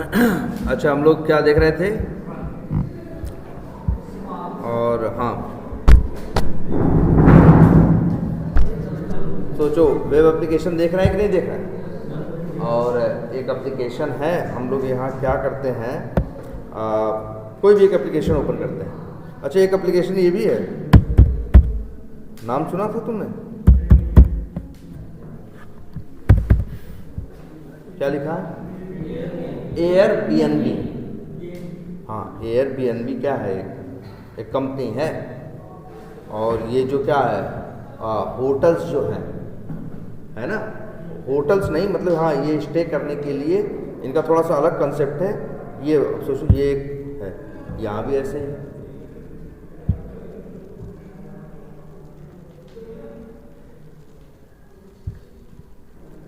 अच्छा, हम लोग क्या देख रहे थे? और हाँ, सोचो वेब एप्लीकेशन देख रहे हैं कि नहीं देख रहे हैं? और एक एप्लीकेशन है, हम लोग यहाँ क्या करते हैं, कोई भी एक एप्लीकेशन ओपन करते हैं। अच्छा, एक एप्लीकेशन ये भी है, नाम सुना था तुमने? क्या लिखा है? एयरबीएनबी। हाँ, एयरबीएनबी क्या है? एक कंपनी है, और ये जो क्या है, होटल्स जो हैं, है ना, होटल्स नहीं मतलब, हाँ, ये स्टे करने के लिए इनका थोड़ा सा अलग कंसेप्ट है। ये सोचो, ये एक है, यहाँ भी ऐसे ही।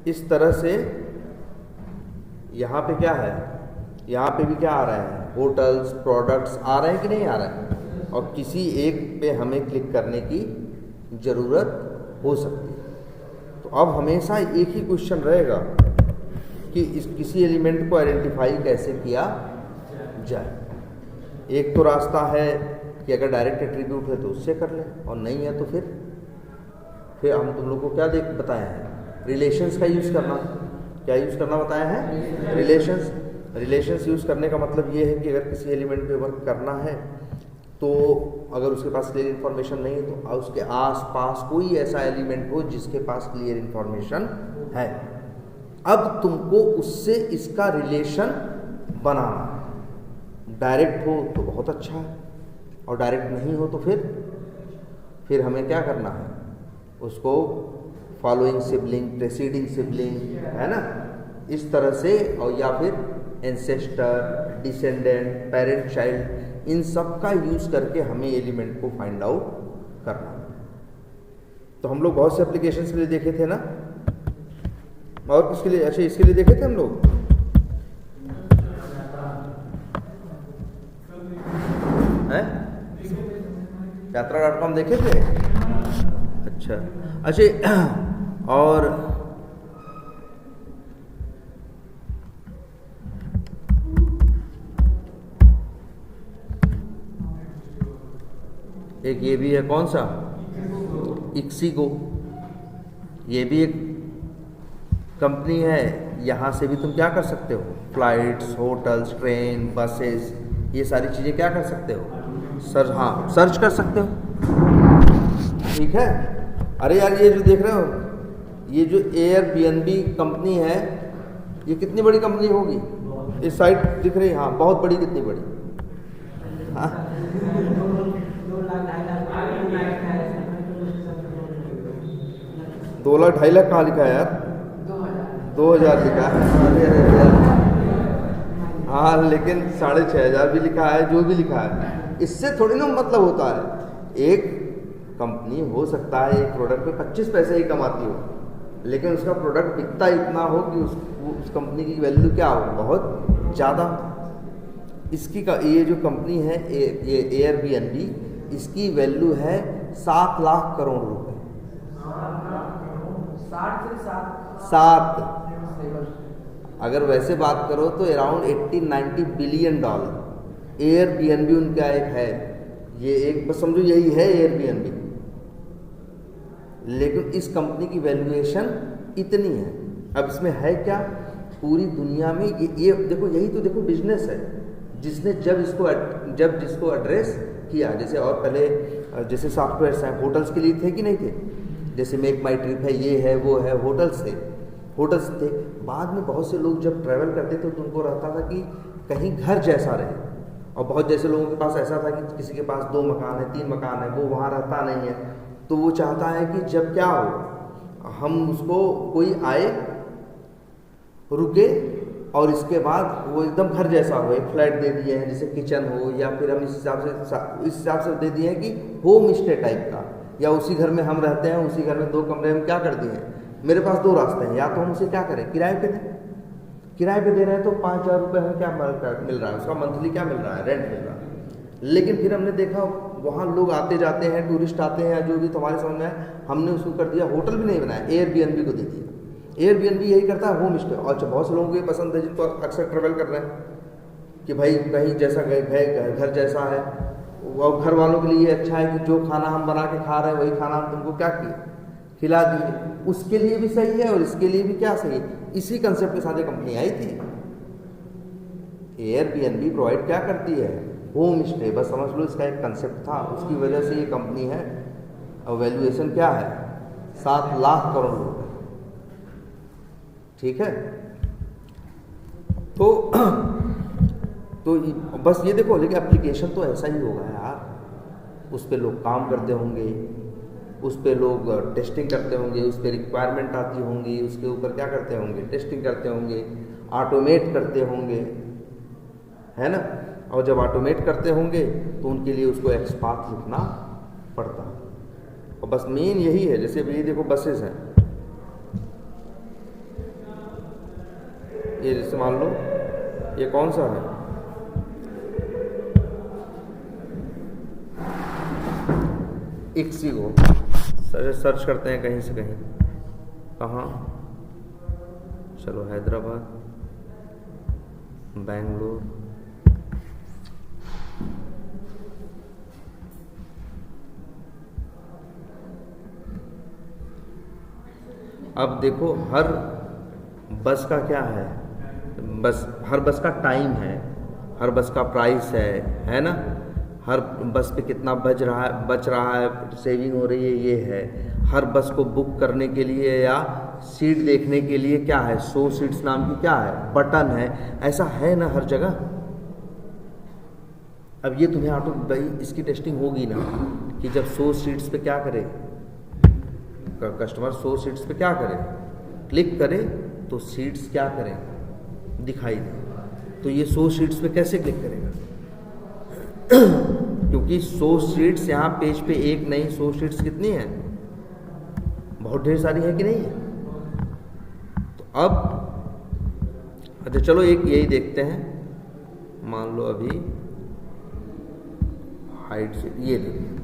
इस तरह से यहाँ पे क्या है, यहाँ पे भी क्या आ रहा है, होटल्स, प्रोडक्ट्स आ रहे हैं कि नहीं आ रहे हैं, और किसी एक पे हमें क्लिक करने की ज़रूरत हो सकती है। तो अब हमेशा एक ही क्वेश्चन रहेगा कि इस किसी एलिमेंट को आइडेंटिफाई कैसे किया जाए। एक तो रास्ता है कि अगर डायरेक्ट एट्रीब्यूट है तो उससे कर लें, और नहीं है तो फिर हम तुम लोग को क्या बताए हैं, रिलेशंस का यूज़ करना। क्या यूज़ करना बताया है? रिलेशंस यूज़ करने का मतलब ये है कि अगर किसी एलिमेंट पे वर्क करना है तो अगर उसके पास क्लियर इन्फॉर्मेशन नहीं है तो उसके आसपास कोई ऐसा एलिमेंट हो जिसके पास क्लियर इन्फॉर्मेशन है। अब तुमको उससे इसका रिलेशन बनाना है। डायरेक्ट हो तो बहुत अच्छा है, और डायरेक्ट नहीं हो तो फिर हमें क्या करना है, उसको फॉलोइंग सिबलिंग, प्रेसीडिंग सिबलिंग, है ना, इस तरह से, और या फिर एंसेस्टर, डिसेंडेंट, पेरेंट चाइल्ड, इन सब का यूज़ करके हमें एलिमेंट को फाइंड आउट करना। तो हम लोग बहुत से एप्लीकेशंस के लिए देखे थे ना, और किसके लिए? अच्छा, इसके लिए देखे थे हम लोग, हैं? यात्रा.com देखे थे। अच्छा, और एक ये भी है, कौन सा? इक्सिगो। ये भी एक कंपनी है, यहाँ से भी तुम क्या कर सकते हो, फ्लाइट्स, होटल्स, ट्रेन, बसेस, ये सारी चीज़ें क्या कर सकते हो, सर्च कर सकते हो। ठीक है। अरे यार, ये जो देख रहे हो, ये जो एयरबीएनबी कंपनी है, ये कितनी बड़ी कंपनी होगी? इस साइड दिख रही है, हाँ, बहुत बड़ी। कितनी बड़ी? हाँ, 2 लाख 2.5 लाख कहाँ लिखा है यार? 2000 लिखा है। हाँ, लेकिन 6,500 भी लिखा है, जो भी लिखा है, इससे थोड़ी ना मतलब होता है। एक कंपनी हो सकता है एक प्रोडक्ट पे 25 पैसे ही कमाती हो, लेकिन उसका प्रोडक्ट बिकता इतना हो कि उस कंपनी की वैल्यू क्या हो, बहुत ज़्यादा। ये जो कंपनी है, ये एयरबीएनबी, इसकी वैल्यू है 7 लाख करोड़ रुपए। 7। अगर वैसे बात करो तो अराउंड 80-90 बिलियन डॉलर एयरबीएनबी उनका एक है। ये एक बस समझो यही है एयरबीएनबी, लेकिन इस कंपनी की वैल्यूएशन इतनी है। अब इसमें है क्या, पूरी दुनिया में ये देखो, यही तो देखो बिजनेस है जिसने जब जिसको एड्रेस किया। जैसे और पहले जैसे सॉफ्टवेयर्स हैं, होटल्स के लिए थे कि नहीं थे? जैसे मेक माई ट्रिप है, ये है, वो है, होटल्स थे। बाद में बहुत से लोग जब ट्रैवल करते थे तो उनको रहता था कि कहीं घर जैसा रहे, और बहुत जैसे लोगों के पास ऐसा था कि किसी के पास 2 मकान है, 3 मकान है, वो वहाँ रहता नहीं है, तो वो चाहता है कि जब क्या हो, हम उसको कोई आए, रुके, और इसके बाद वो एकदम घर जैसा हो। एक फ्लैट दे दिए हैं, जैसे किचन हो, या फिर हम इस हिसाब से दे दिए हैं कि होम स्टे टाइप का, या उसी घर में हम रहते हैं, उसी घर में 2 कमरे हम क्या कर दिए हैं, मेरे पास 2 रास्ते हैं, या तो हम उसे क्या करें, किराए पे दें। किराए पे दे रहे हैं तो 5,000 रुपये हमें क्या मिल रहा है, उसका मंथली क्या मिल रहा है, रेंट मिल रहा है। लेकिन फिर हमने देखा वहाँ लोग आते जाते हैं, टूरिस्ट आते हैं, जो भी तुम्हारे समझ में है, हमने उसको कर दिया, होटल भी नहीं बनाया, एयरबीएनबी को दे दिया। एयरबीएनबी यही करता है, होम स्टे। और बहुत से लोगों को ये पसंद है जिनको अक्सर ट्रेवल कर रहे हैं कि भाई कहीं जैसा घर जैसा है, और घर वालों के लिए अच्छा है कि जो खाना हम बना के खा रहे हैं वही खाना हम तुमको क्या किए, खिला दिए। उसके लिए भी सही है और इसके लिए भी क्या सही है। इसी कंसेप्ट के साथ ये कंपनी आई थी। एयरबीएनबी प्रोवाइड क्या करती है, होम स्टे। बस समझ लो इसका एक कंसेप्ट था, उसकी वजह से ये कंपनी है। और वैल्यूएशन क्या है, 7 लाख करोड़ रुपए। ठीक है, तो बस ये देखो, लेकिन एप्लीकेशन तो ऐसा ही होगा यार। उस पर लोग काम करते होंगे, उस पर लोग टेस्टिंग करते होंगे, उस पर रिक्वायरमेंट आती होंगी, उसके ऊपर क्या करते होंगे, टेस्टिंग करते होंगे, ऑटोमेट करते होंगे, है ना। और जब ऑटोमेट करते होंगे तो उनके लिए उसको एक्सपाथ लिखना पड़ता है। और बस मेन यही है। जैसे अभी ये देखो बसेस हैं, ये जैसे मान लो ये कौन सा है, इक्सिगो। सर्च करते हैं कहीं से कहीं, कहाँ, चलो हैदराबाद, बेंगलुरु, अब देखो हर बस का क्या है, हर बस का टाइम है, हर बस का प्राइस है ना। हर बस पे कितना बच रहा है, सेविंग हो रही है, ये है। हर बस को बुक करने के लिए या सीट देखने के लिए क्या है, 100 सीट्स नाम की क्या है, बटन है। ऐसा है ना हर जगह। अब ये तुम्हें ऑटो भाई इसकी टेस्टिंग होगी ना कि जब 100 सीट्स पे क्या करे कस्टमर, 100 सीट्स पे क्या करे, क्लिक करे तो सीट्स क्या करें, दिखाई दे। तो ये 100 सीट्स पे कैसे क्लिक करेगा क्योंकि 100 सीट्स यहाँ पेज पे एक नहीं, 100 सीट्स कितनी है, बहुत ढेर सारी है कि नहीं है। तो अब अच्छा चलो एक यही देखते हैं, मान लो अभी हाइट से ये देखो,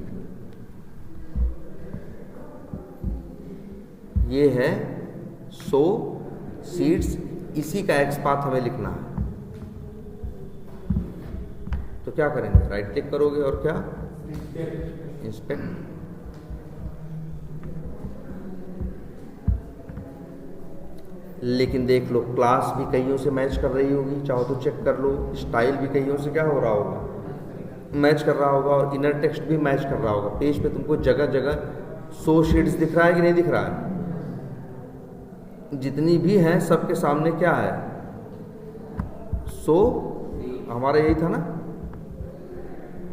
ये है 100 सीट्स, इसी का एक्सपाथ हमें लिखना है। तो क्या करेंगे, राइट क्लिक करोगे और क्या, इंस्पेक्ट। लेकिन देख लो क्लास भी कईयों से मैच कर रही होगी, चाहो तो चेक कर लो। स्टाइल भी कईयों से क्या हो रहा होगा, मैच कर रहा होगा। और इनर टेक्स्ट भी मैच कर रहा होगा। पेज पे तुमको जगह जगह 100 शीट्स दिख रहा है कि नहीं दिख रहा है, जितनी भी हैं सबके सामने क्या है, 100। हमारा यही था ना,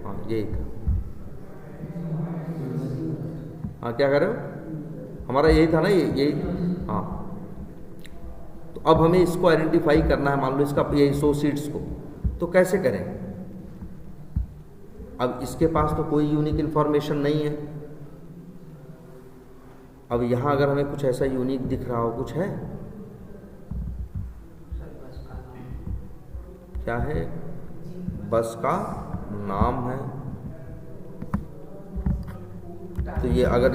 हाँ यही था। हाँ क्या कर रहे हो, हमारा यही था ना, यही हाँ। तो अब हमें इसको आइडेंटिफाई करना है, मान लो इसका यही 100 सीट्स को, तो कैसे करें। अब इसके पास तो कोई यूनिक इन्फॉर्मेशन नहीं है। अब यहाँ अगर हमें कुछ ऐसा यूनिक दिख रहा हो, कुछ है क्या है, बस का नाम है। तो ये अगर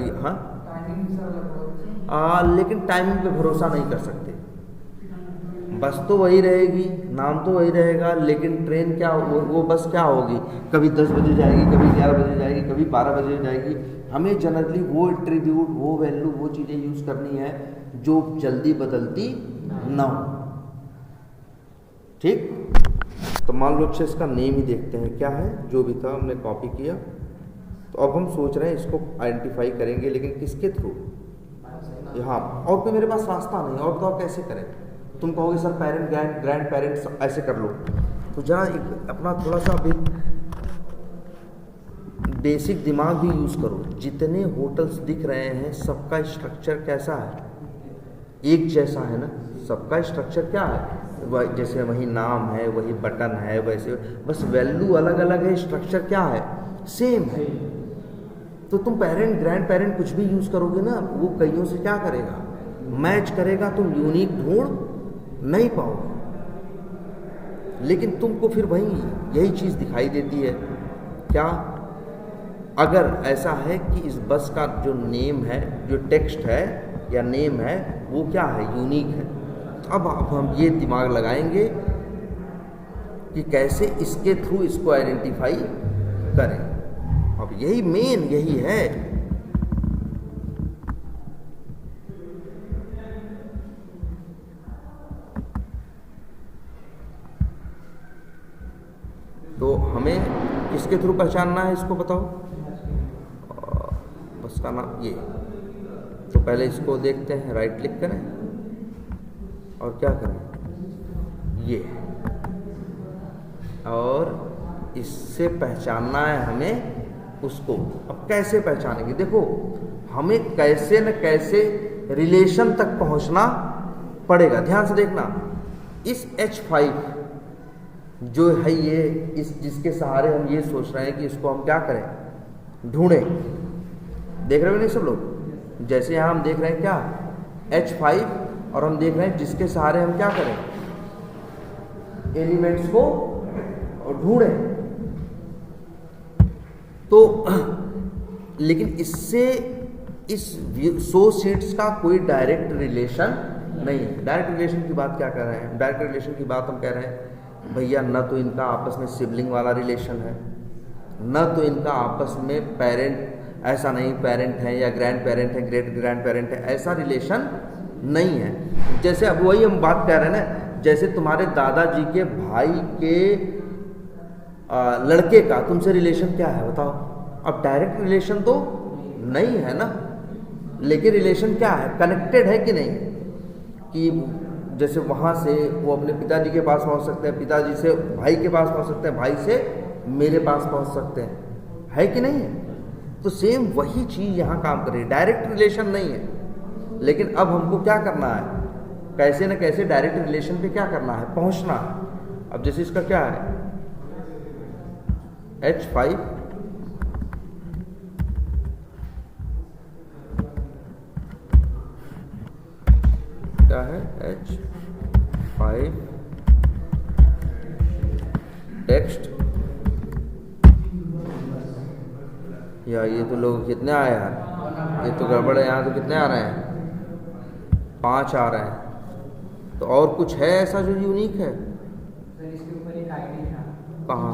हाँ लेकिन टाइमिंग पे भरोसा नहीं कर सकते। बस तो वही रहेगी, नाम तो वही रहेगा, लेकिन ट्रेन क्या वो बस क्या होगी, कभी 10 बजे जाएगी, कभी 11 बजे जाएगी, कभी 12 बजे जाएगी। हमें जनरली वो एट्रीब्यूट, वो वैल्यू, वो चीज़ें यूज़ करनी है जो जल्दी बदलती ना हो। ठीक, तो मान लो अच्छे इसका नेम ही देखते हैं क्या है, जो भी था हमने कॉपी किया। तो अब हम सोच रहे हैं इसको आइडेंटिफाई करेंगे, लेकिन किसके थ्रू, यहाँ। और कोई मेरे पास रास्ता नहीं, और बताओ कैसे करें। तुम कहोगे सर पेरेंट ग्रैंड पेरेंट्स ऐसे कर लो। तो जरा एक अपना थोड़ा सा भी बेसिक दिमाग भी यूज़ करो। जितने होटल्स दिख रहे हैं सबका स्ट्रक्चर कैसा है, एक जैसा है ना। सबका स्ट्रक्चर क्या है, जैसे वही नाम है, वही बटन है, वैसे बस वैल्यू अलग अलग है, स्ट्रक्चर क्या है, सेम है। तो तुम पेरेंट ग्रैंड पेरेंट कुछ भी यूज़ करोगे ना, वो कईयों से क्या करेगा, मैच करेगा, तुम यूनिक ढूंढ नहीं पाओगे। लेकिन तुमको फिर वही यही चीज़ दिखाई देती है क्या, अगर ऐसा है कि इस बस का जो नेम है, जो टेक्स्ट है या नेम है वो क्या है, यूनिक है। अब हम ये दिमाग लगाएंगे कि कैसे इसके थ्रू इसको आइडेंटिफाई करें। अब यही मेन यही है। तो हमें किसके थ्रू पहचानना है इसको बताओ। बस का नाम ये। तो पहले इसको देखते हैं, राइट क्लिक करें और क्या करें, ये, और इससे पहचानना है हमें उसको। अब कैसे पहचानेंगे, देखो हमें कैसे न कैसे रिलेशन तक पहुंचना पड़ेगा। ध्यान से देखना, इस H5 जो है ये, इस जिसके सहारे हम ये सोच रहे हैं कि इसको हम क्या करें, ढूंढें। देख रहे हो नहीं सब लोग, जैसे यहाँ हम देख रहे हैं क्या H5, और हम देख रहे हैं जिसके सहारे हम क्या करें, एलिमेंट्स को ढूंढें। तो लेकिन इससे इस शो शीट्स का कोई डायरेक्ट रिलेशन नहीं है। डायरेक्ट रिलेशन की बात क्या कर रहे हैं, डायरेक्ट रिलेशन की बात हम कह रहे हैं भैया न तो इनका आपस में सिबलिंग वाला रिलेशन है, न तो इनका आपस में पेरेंट, ऐसा नहीं पेरेंट है या ग्रैंड पेरेंट है, ग्रेट ग्रैंड पेरेंट है, ऐसा रिलेशन नहीं है। जैसे अब वही हम बात कर रहे हैं ना, जैसे तुम्हारे दादाजी के भाई के लड़के का तुमसे रिलेशन क्या है बताओ। अब डायरेक्ट रिलेशन तो नहीं है ना, लेकिन रिलेशन क्या है, कनेक्टेड है कि नहीं, कि जैसे वहाँ से वो अपने पिताजी के पास पहुँच सकते हैं, पिताजी से भाई के पास पहुँच सकते हैं, भाई से मेरे पास पहुँच सकते हैं, है कि नहीं है। तो सेम वही चीज़ यहाँ काम कर रही है, डायरेक्ट रिलेशन नहीं है। लेकिन अब हमको क्या करना है, कैसे न कैसे डायरेक्ट रिलेशन पे क्या करना है, पहुँचना है। अब जैसे इसका क्या है H5, क्या है H5 टेक्स्ट, या ये तो लोग कितने आए यार, ये तो गड़बड़ है। यहाँ तो कितने आ रहे हैं, 5 आ रहे हैं। तो और कुछ है ऐसा जो यूनिक है, कहाँ,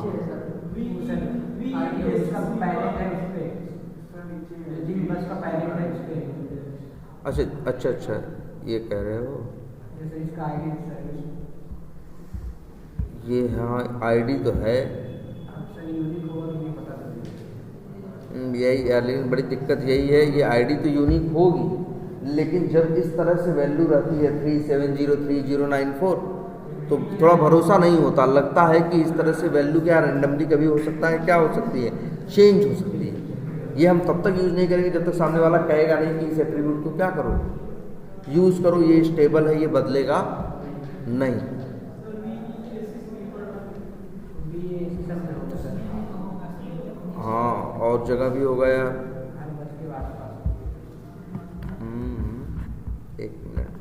अच्छा अच्छा अच्छा, ये कह रहे हो, ये हाँ आईडी तो है, यही यार, लेकिन बड़ी दिक्कत यही है, ये आईडी तो यूनिक होगी, लेकिन जब इस तरह से वैल्यू रहती है 3703 तो थोड़ा भरोसा नहीं होता, लगता है कि इस तरह से वैल्यू क्या रैंडमली कभी हो सकता है, क्या हो सकती है, चेंज हो सकती है। ये हम तब तक यूज़ नहीं करेंगे जब तक सामने वाला कहेगा नहीं कि इस एट्रीब्यूट को क्या करो, यूज़ करो, ये स्टेबल है, ये बदलेगा नहीं। हाँ, और जगह भी होगा यार। एक मिनट,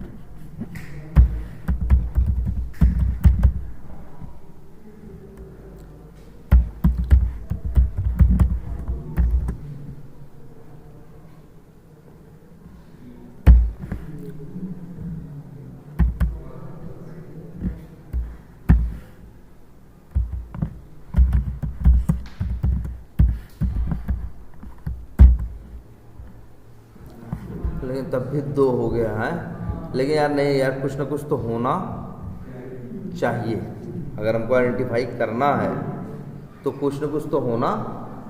लेकिन तब भी 2 हो गया है। लेकिन यार नहीं यार, कुछ ना कुछ तो होना चाहिए। अगर हमको आइडेंटिफाई करना है तो कुछ ना कुछ तो होना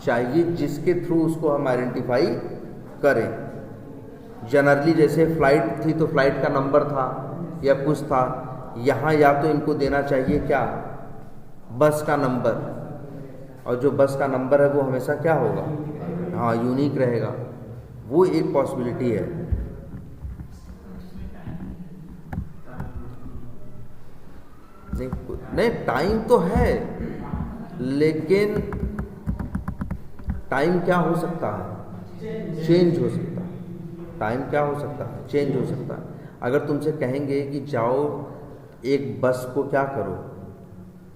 चाहिए जिसके थ्रू उसको हम आइडेंटिफाई करें। जनरली जैसे फ़्लाइट थी तो फ्लाइट का नंबर था या कुछ था, यहाँ या तो इनको देना चाहिए क्या, बस का नंबर, और जो बस का नंबर है वो हमेशा क्या होगा, हाँ यूनिक रहेगा, वो एक पॉसिबिलिटी है। नहीं टाइम तो है, लेकिन टाइम क्या हो सकता है, चेंज हो सकता है। टाइम क्या हो सकता है, चेंज हो सकता है। अगर तुमसे कहेंगे कि जाओ एक बस को क्या करो,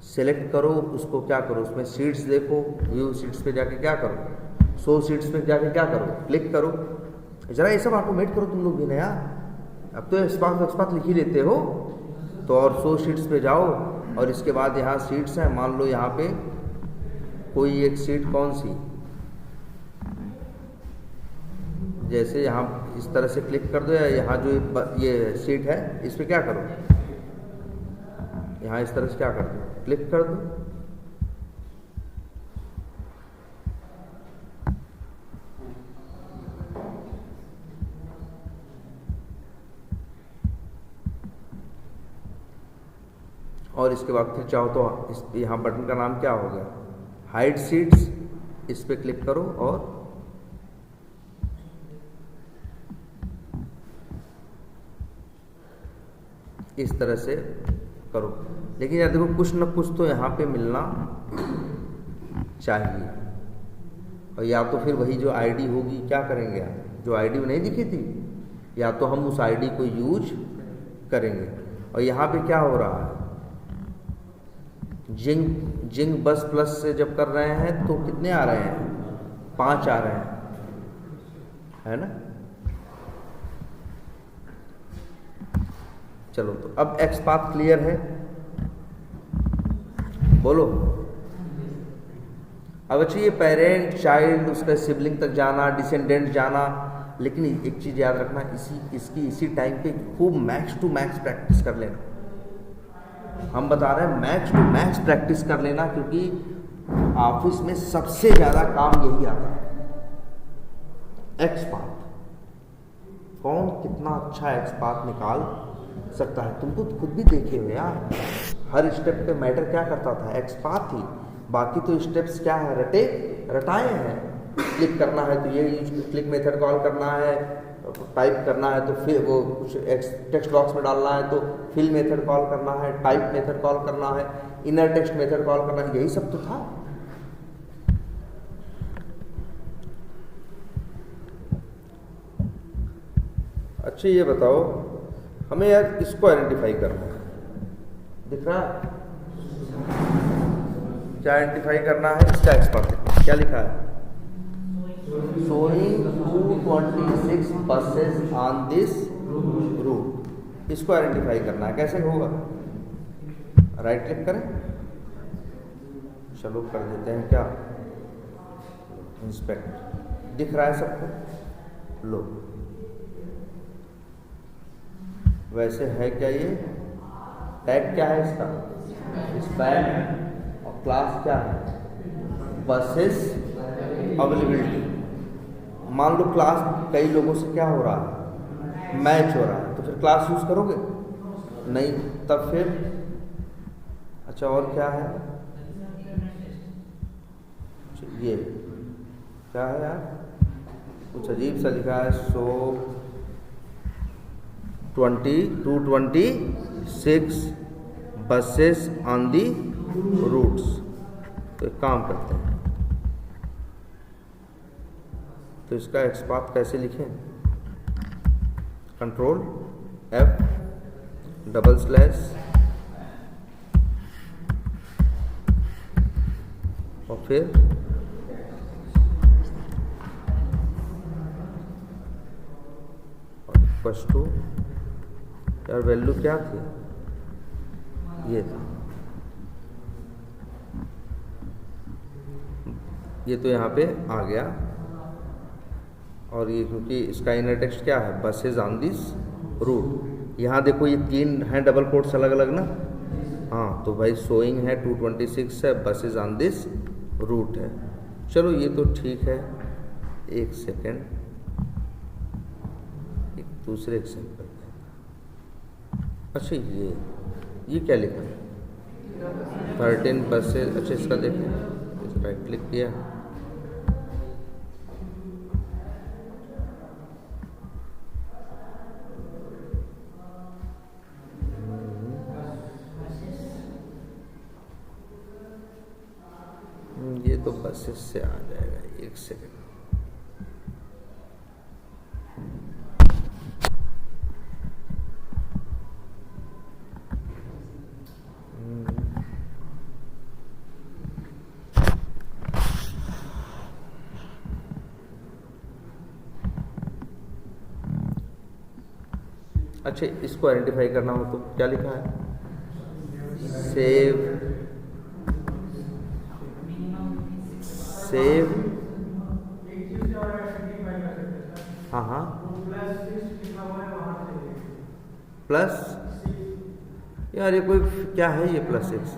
सेलेक्ट करो, उसको क्या करो, उसमें सीट्स देखो, व्यू सीट्स पे जाके क्या करो, 100 सीट्स पे जाके क्या करो, क्लिक करो, जरा ये सब ऑटोमेट करो तुम लोग भी ना यार। अब तो एक्सपाथ लिख ही लेते हो, तो और 100 शीट्स पे जाओ और इसके बाद यहाँ सीट्स हैं, मान लो यहाँ पे कोई एक सीट कौन सी, जैसे यहाँ इस तरह से क्लिक कर दो, या यहाँ जो ये सीट है इस पर क्या करो, यहाँ इस तरह से क्या कर दो, क्लिक कर दो। और इसके बाद फिर चाहो तो इस यहाँ बटन का नाम क्या हो गया, हाइड सीट्स, इस पे क्लिक करो और इस तरह से करो। लेकिन यार देखो कुछ न कुछ तो यहाँ पे मिलना चाहिए, और या तो फिर वही जो आईडी होगी क्या करेंगे यार, जो आईडी नहीं दिखी थी, या तो हम उस आईडी को यूज करेंगे। और यहाँ पे क्या हो रहा है, जिंग बस प्लस से जब कर रहे हैं तो कितने आ रहे हैं, 5 आ रहे हैं, है ना। चलो तो अब एक्सपाथ क्लियर है, बोलो। अब अच्छा ये पेरेंट चाइल्ड उसका सिबलिंग तक जाना, डिसेंडेंट जाना, लेकिन एक चीज याद रखना, इसी टाइम पे खूब मैक्स टू मैक्स प्रैक्टिस कर लेना। हम बता रहे हैं मैक्स टू मैक्स प्रैक्टिस कर लेना, क्योंकि ऑफिस में सबसे ज्यादा काम यही आता है, एक्सपाथ। कौन कितना अच्छा एक्सपाथ निकाल सकता है, तुम खुद भी देखे हो यार, हर स्टेप पे मैटर क्या करता था, एक्सपाथ ही। बाकी तो स्टेप्स क्या है, रटाए हैं। क्लिक करना है तो ये क्लिक मेथड कॉल करना है, टाइप करना है तो फिर वो कुछ टेक्स्ट बॉक्स में डालना है तो फिल मेथड कॉल करना है, टाइप मेथड कॉल करना है, इनर टेक्स्ट मेथड कॉल करना है, यही सब तो था। अच्छा ये बताओ हमें यार इसको आइडेंटिफाई करना है, दिख रहा है क्या आइडेंटिफाई करना है, इसका एक्सपाथ क्या लिखा है, showing 226 buses on this route। इसको आइडेंटिफाई करना है, कैसे होगा, राइट क्लिक करें, चलो कर देते हैं क्या, इंस्पेक्ट, दिख रहा है सबको, लो वैसे है क्या, ये टैग क्या है इसका, स्पैन, और क्लास क्या है, बसेस अवेलेबिलिटी। मान लो क्लास कई लोगों से क्या हो रहा है, मैच हो रहा है, तो फिर क्लास यूज करोगे नहीं, तब फिर अच्छा और क्या है, ये क्या है यार, कुछ अजीब सा लिखा है, सो 226 बसेस ऑन दी रूट्स। तो एक काम करते हैं, तो इसका एक्सपाथ कैसे लिखें, कंट्रोल F // और फिर इक्वल्स टू, यार वैल्यू क्या थी, ये था, ये तो यहाँ पे आ गया। और ये क्योंकि इसका इनर टेक्स्ट क्या है, बसेज ऑन दिस रूट, यहाँ देखो ये 3 हैं डबल कोट्स अलग अलग ना, हाँ तो भाई शोइंग है 226 है, बसेज ऑन दिस रूट है। चलो ये तो ठीक है, एक सेकेंड, एक दूसरे एग्जाम्पल। अच्छा ये क्या लिखा है, 13 बसेज, अच्छा इसका देखें, इस राइट क्लिक किया, ये तो बसेस से आ जाएगा, एक सेकेंड, अच्छा, इसको आइडेंटिफाई करना हो तो क्या लिखा है? सेव हाँ हाँ प्लस, यार ये कोई क्या है ये +6?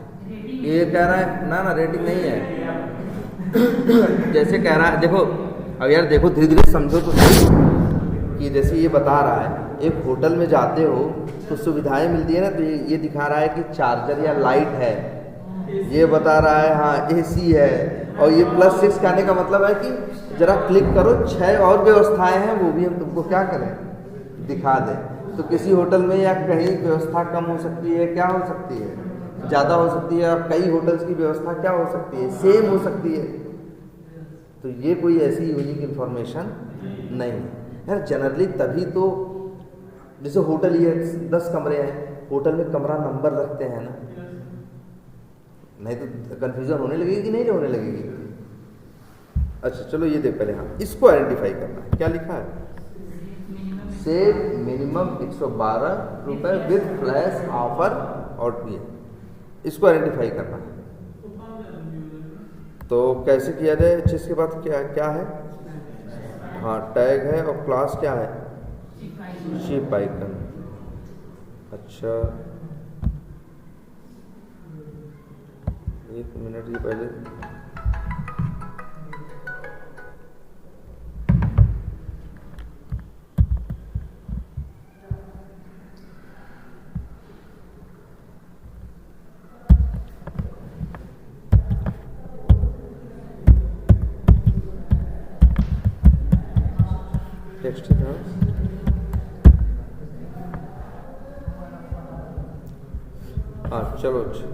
ये कह रहा है ना ना रेटिंग नहीं है। जैसे कह रहा है, देखो अब यार देखो धीरे धीरे समझो तो सही, कि जैसे ये बता रहा है एक होटल में जाते हो तो सुविधाएं मिलती है ना, तो ये दिखा रहा है कि चार्जर या लाइट है, ये बता रहा है हाँ एसी है, और ये +6 कहने का मतलब है कि जरा क्लिक करो 6 और व्यवस्थाएं हैं, वो भी हम तुमको क्या करें दिखा दें। तो किसी होटल में या कहीं व्यवस्था कम हो सकती है, क्या हो सकती है ज़्यादा हो सकती है, और कई होटल्स की व्यवस्था क्या हो सकती है सेम हो सकती है। तो ये कोई ऐसी यूनिक इन्फॉर्मेशन नहीं है यार। जनरली तभी तो जैसे होटल ये 10 कमरे हैं, होटल में कमरा नंबर रखते हैं ना, नहीं तो कंफ्यूजन होने लगेगी कि नहीं होने लगेगी। अच्छा चलो ये देख पहले, हाँ इसको आइडेंटिफाई करना है। क्या लिखा है? सेव मिनिमम 112 रुपये विद फ्लैश ऑफर और ये, इसको आइडेंटिफाई करना है। तो कैसे किया जाए? जिसके बाद क्या क्या है? हाँ टैग है, और क्लास क्या है? Ship icon. अच्छा 1 मिनट ये पहले, टेक्स्ट था। हाँ चलो अच्छा,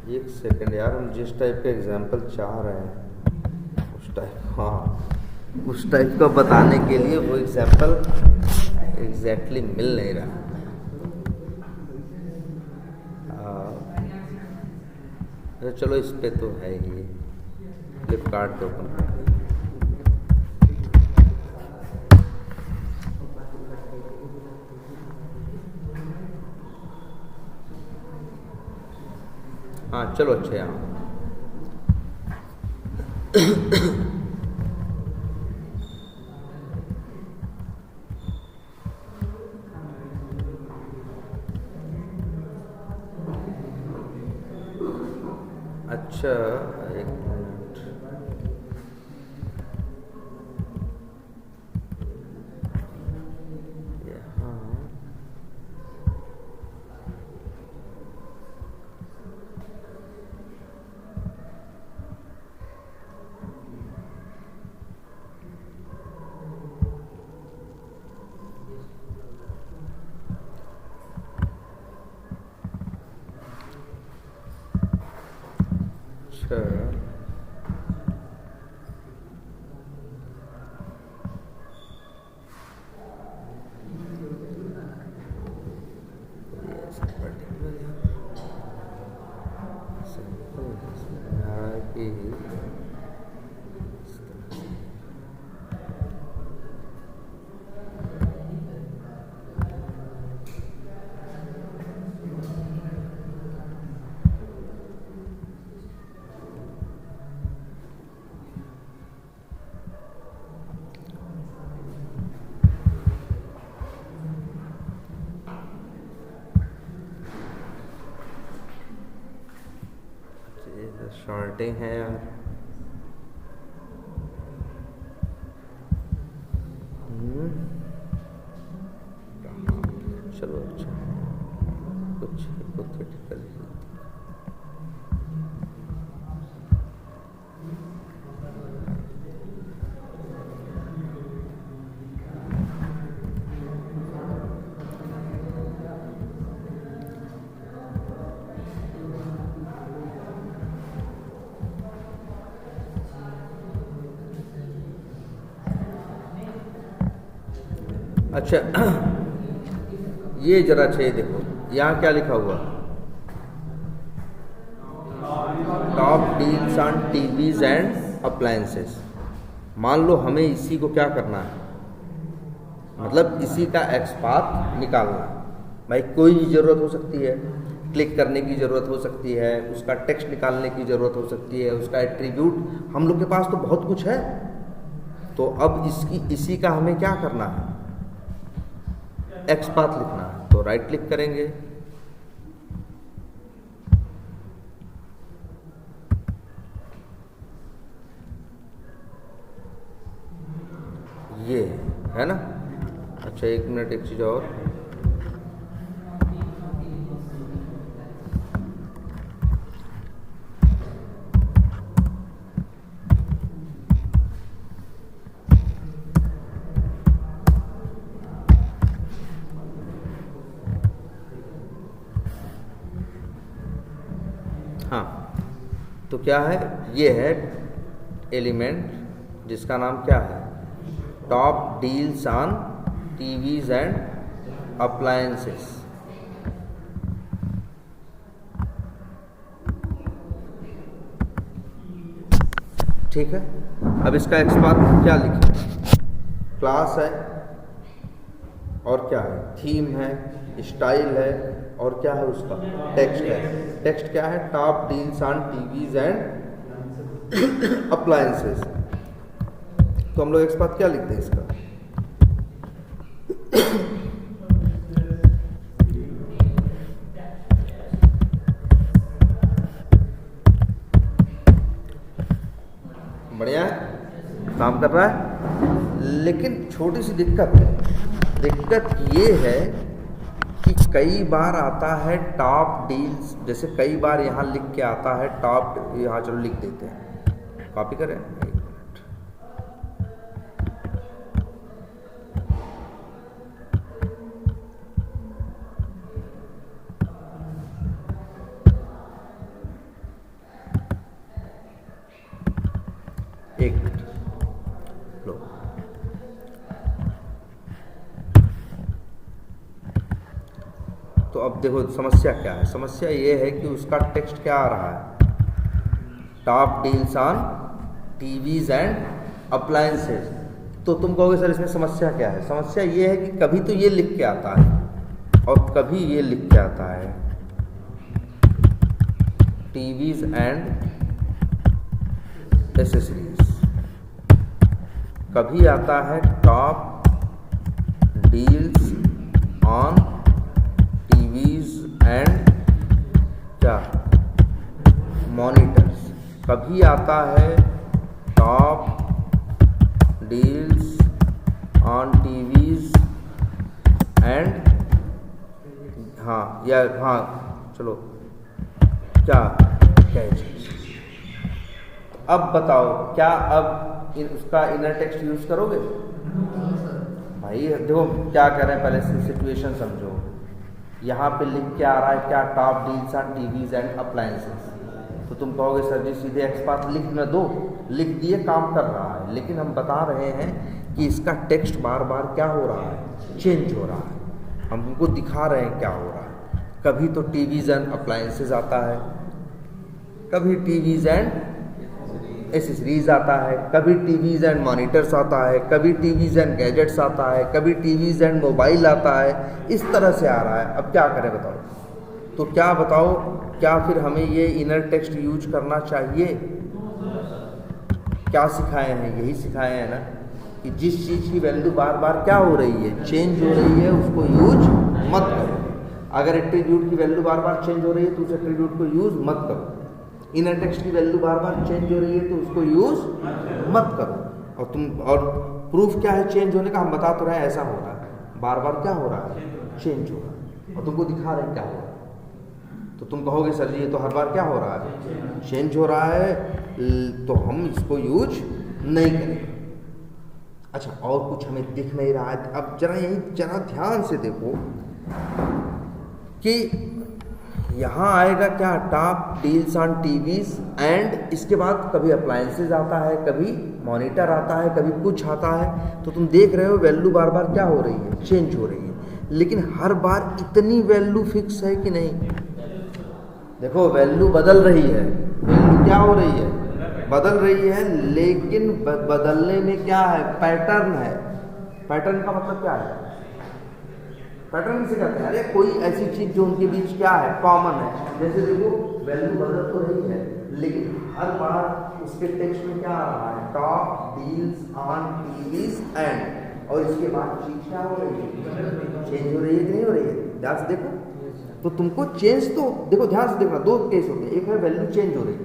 एक सेकंड यार, हम जिस टाइप का एग्जाम्पल चाह रहे हैं उस टाइप, हाँ उस टाइप का बताने के लिए वो एग्जाम्पल एग्जैक्टली मिल नहीं रहा। चलो इस पे तो है ही, फ्लिपकार्ट पे ओपन कर, हाँ चलो अच्छा यहाँ अच्छा एक मिनट, यहाँ अच्छा शॉर्टिंग है यार। चलो अच्छा कुछ हिपोथेटिकल ही, अच्छा ये जरा चाहिए देखो, यहाँ क्या लिखा हुआ, top deals on TVs and appliances. मान लो हमें इसी को क्या करना है, मतलब इसी का एक्सपाथ निकालना। भाई कोई भी ज़रूरत हो सकती है, क्लिक करने की ज़रूरत हो सकती है, उसका टेक्स्ट निकालने की ज़रूरत हो सकती है, उसका एट्रीब्यूट, हम लोग के पास तो बहुत कुछ है। तो अब इसी का हमें क्या करना है, एक्सपाथ लिखना है। तो राइट क्लिक करेंगे, ये है ना। अच्छा एक मिनट, एक चीज़ और, हाँ तो क्या है, ये है एलिमेंट जिसका नाम क्या है, top deals on TVs and appliances. ठीक है, अब इसका एक्सपाथ क्या लिखें, क्लास है और क्या है, थीम है, स्टाइल है और क्या है उसका टेक्स्ट है। टेक्स्ट क्या है, top deals on TVs and appliances. तो हम लोग एक्सपाथ क्या लिखते हैं इसका, बढ़िया है, काम कर रहा है। लेकिन छोटी सी दिक्कत है, दिक्कत ये है कि कई बार आता है टॉप डील्स, जैसे कई बार यहाँ लिख के आता है टॉप, यहाँ चलो लिख देते हैं, कॉपी करें, एक मिनट लो। तो अब देखो समस्या क्या है, समस्या ये है कि उसका टेक्स्ट क्या आ रहा है, top deals on TVs and appliances. तो तुम कहोगे सर इसमें समस्या क्या है, समस्या ये है कि कभी तो ये लिख के आता है और कभी ये लिख के आता है टीवीज एंड एसेसरीज, कभी आता है top deals on TVs and क्या मॉनिटर्स, कभी आता है top deals on TVs and, हाँ या हाँ चलो क्या गैजेट्स। अब बताओ क्या अब उसका इनर टेक्स्ट यूज करोगे? भाई देखो क्या कर रहे हैं, पहले सिचुएशन समझो। यहाँ पे लिख के आ रहा है क्या, top deals on TVs and appliances. तो तुम कहोगे सर जी सीधे एक्सपाथ लिख न दो, लिख दिए काम कर रहा है। लेकिन हम बता रहे हैं कि इसका टेक्स्ट बार बार क्या हो रहा है, चेंज हो रहा है। हम तुमको दिखा रहे हैं क्या हो रहा है। कभी तो टीवीज एंड अप्लायंसेस आता है, कभी टीवीज एंड एसेसरीज आता है, कभी टीवीज एंड मॉनिटर्स आता है, कभी टीवीज एंड गैजेट्स आता है, कभी टीवीज एंड मोबाइल आता है। इस तरह से आ रहा है। अब क्या करें बताओ? तो क्या बताओ, क्या फिर हमें ये इनर टेक्स्ट यूज करना चाहिए? क्या सिखाए हैं, यही सिखाए हैं ना कि जिस चीज़ की वैल्यू बार बार क्या हो रही है, चेंज हो रही है, उसको यूज मत करो। अगर एट्रीब्यूट की वैल्यू बार बार चेंज हो रही है तो उस एट्रीब्यूट को यूज मत करो। इनर टेक्स्ट की वैल्यू बार बार चेंज हो रही है तो उसको यूज मत करो। और प्रूफ क्या है चेंज होने का, हम बता तो रहे हैं ऐसा हो रहा है, बार बार क्या हो रहा है, चेंज हो रहा है, और तुमको दिखा रहे हैं क्या हो रहा है। तो तुम कहोगे सर जी ये तो हर बार क्या हो रहा है, चेंज हो रहा है, तो हम इसको यूज नहीं करेंगे। अच्छा और कुछ हमें दिख नहीं रहा है। अब जरा यही जरा ध्यान से देखो कि यहाँ आएगा क्या, top deals on TVs and इसके बाद कभी अप्लायंसेज आता है, कभी मॉनिटर आता है, कभी कुछ आता है। तो तुम देख रहे हो वैल्यू बार बार क्या हो रही है, चेंज हो रही है। लेकिन हर बार इतनी वैल्यू फिक्स है कि नहीं? देखो वैल्यू बदल रही है, वैल्यू क्या हो रही है, बदल रही है। लेकिन बदलने में क्या है, पैटर्न है। पैटर्न का मतलब क्या है, पैटर्न किसे कहते हैं? अरे कोई ऐसी चीज जो उनके बीच क्या है, कॉमन है। जैसे देखो वैल्यू बदल तो रही है, लेकिन हर बार उसके टेक्स्ट में क्या आ रहा है, top deals on TVs and, और इसके बाद चीज क्या हो रही है, चेंज हो रही है कि नहीं हो रही है? ध्यान से देखो। तो तुमको चेंज तो देखो, ध्यान से देखना, दो केस होते हैं। एक है वैल्यू चेंज हो रही है,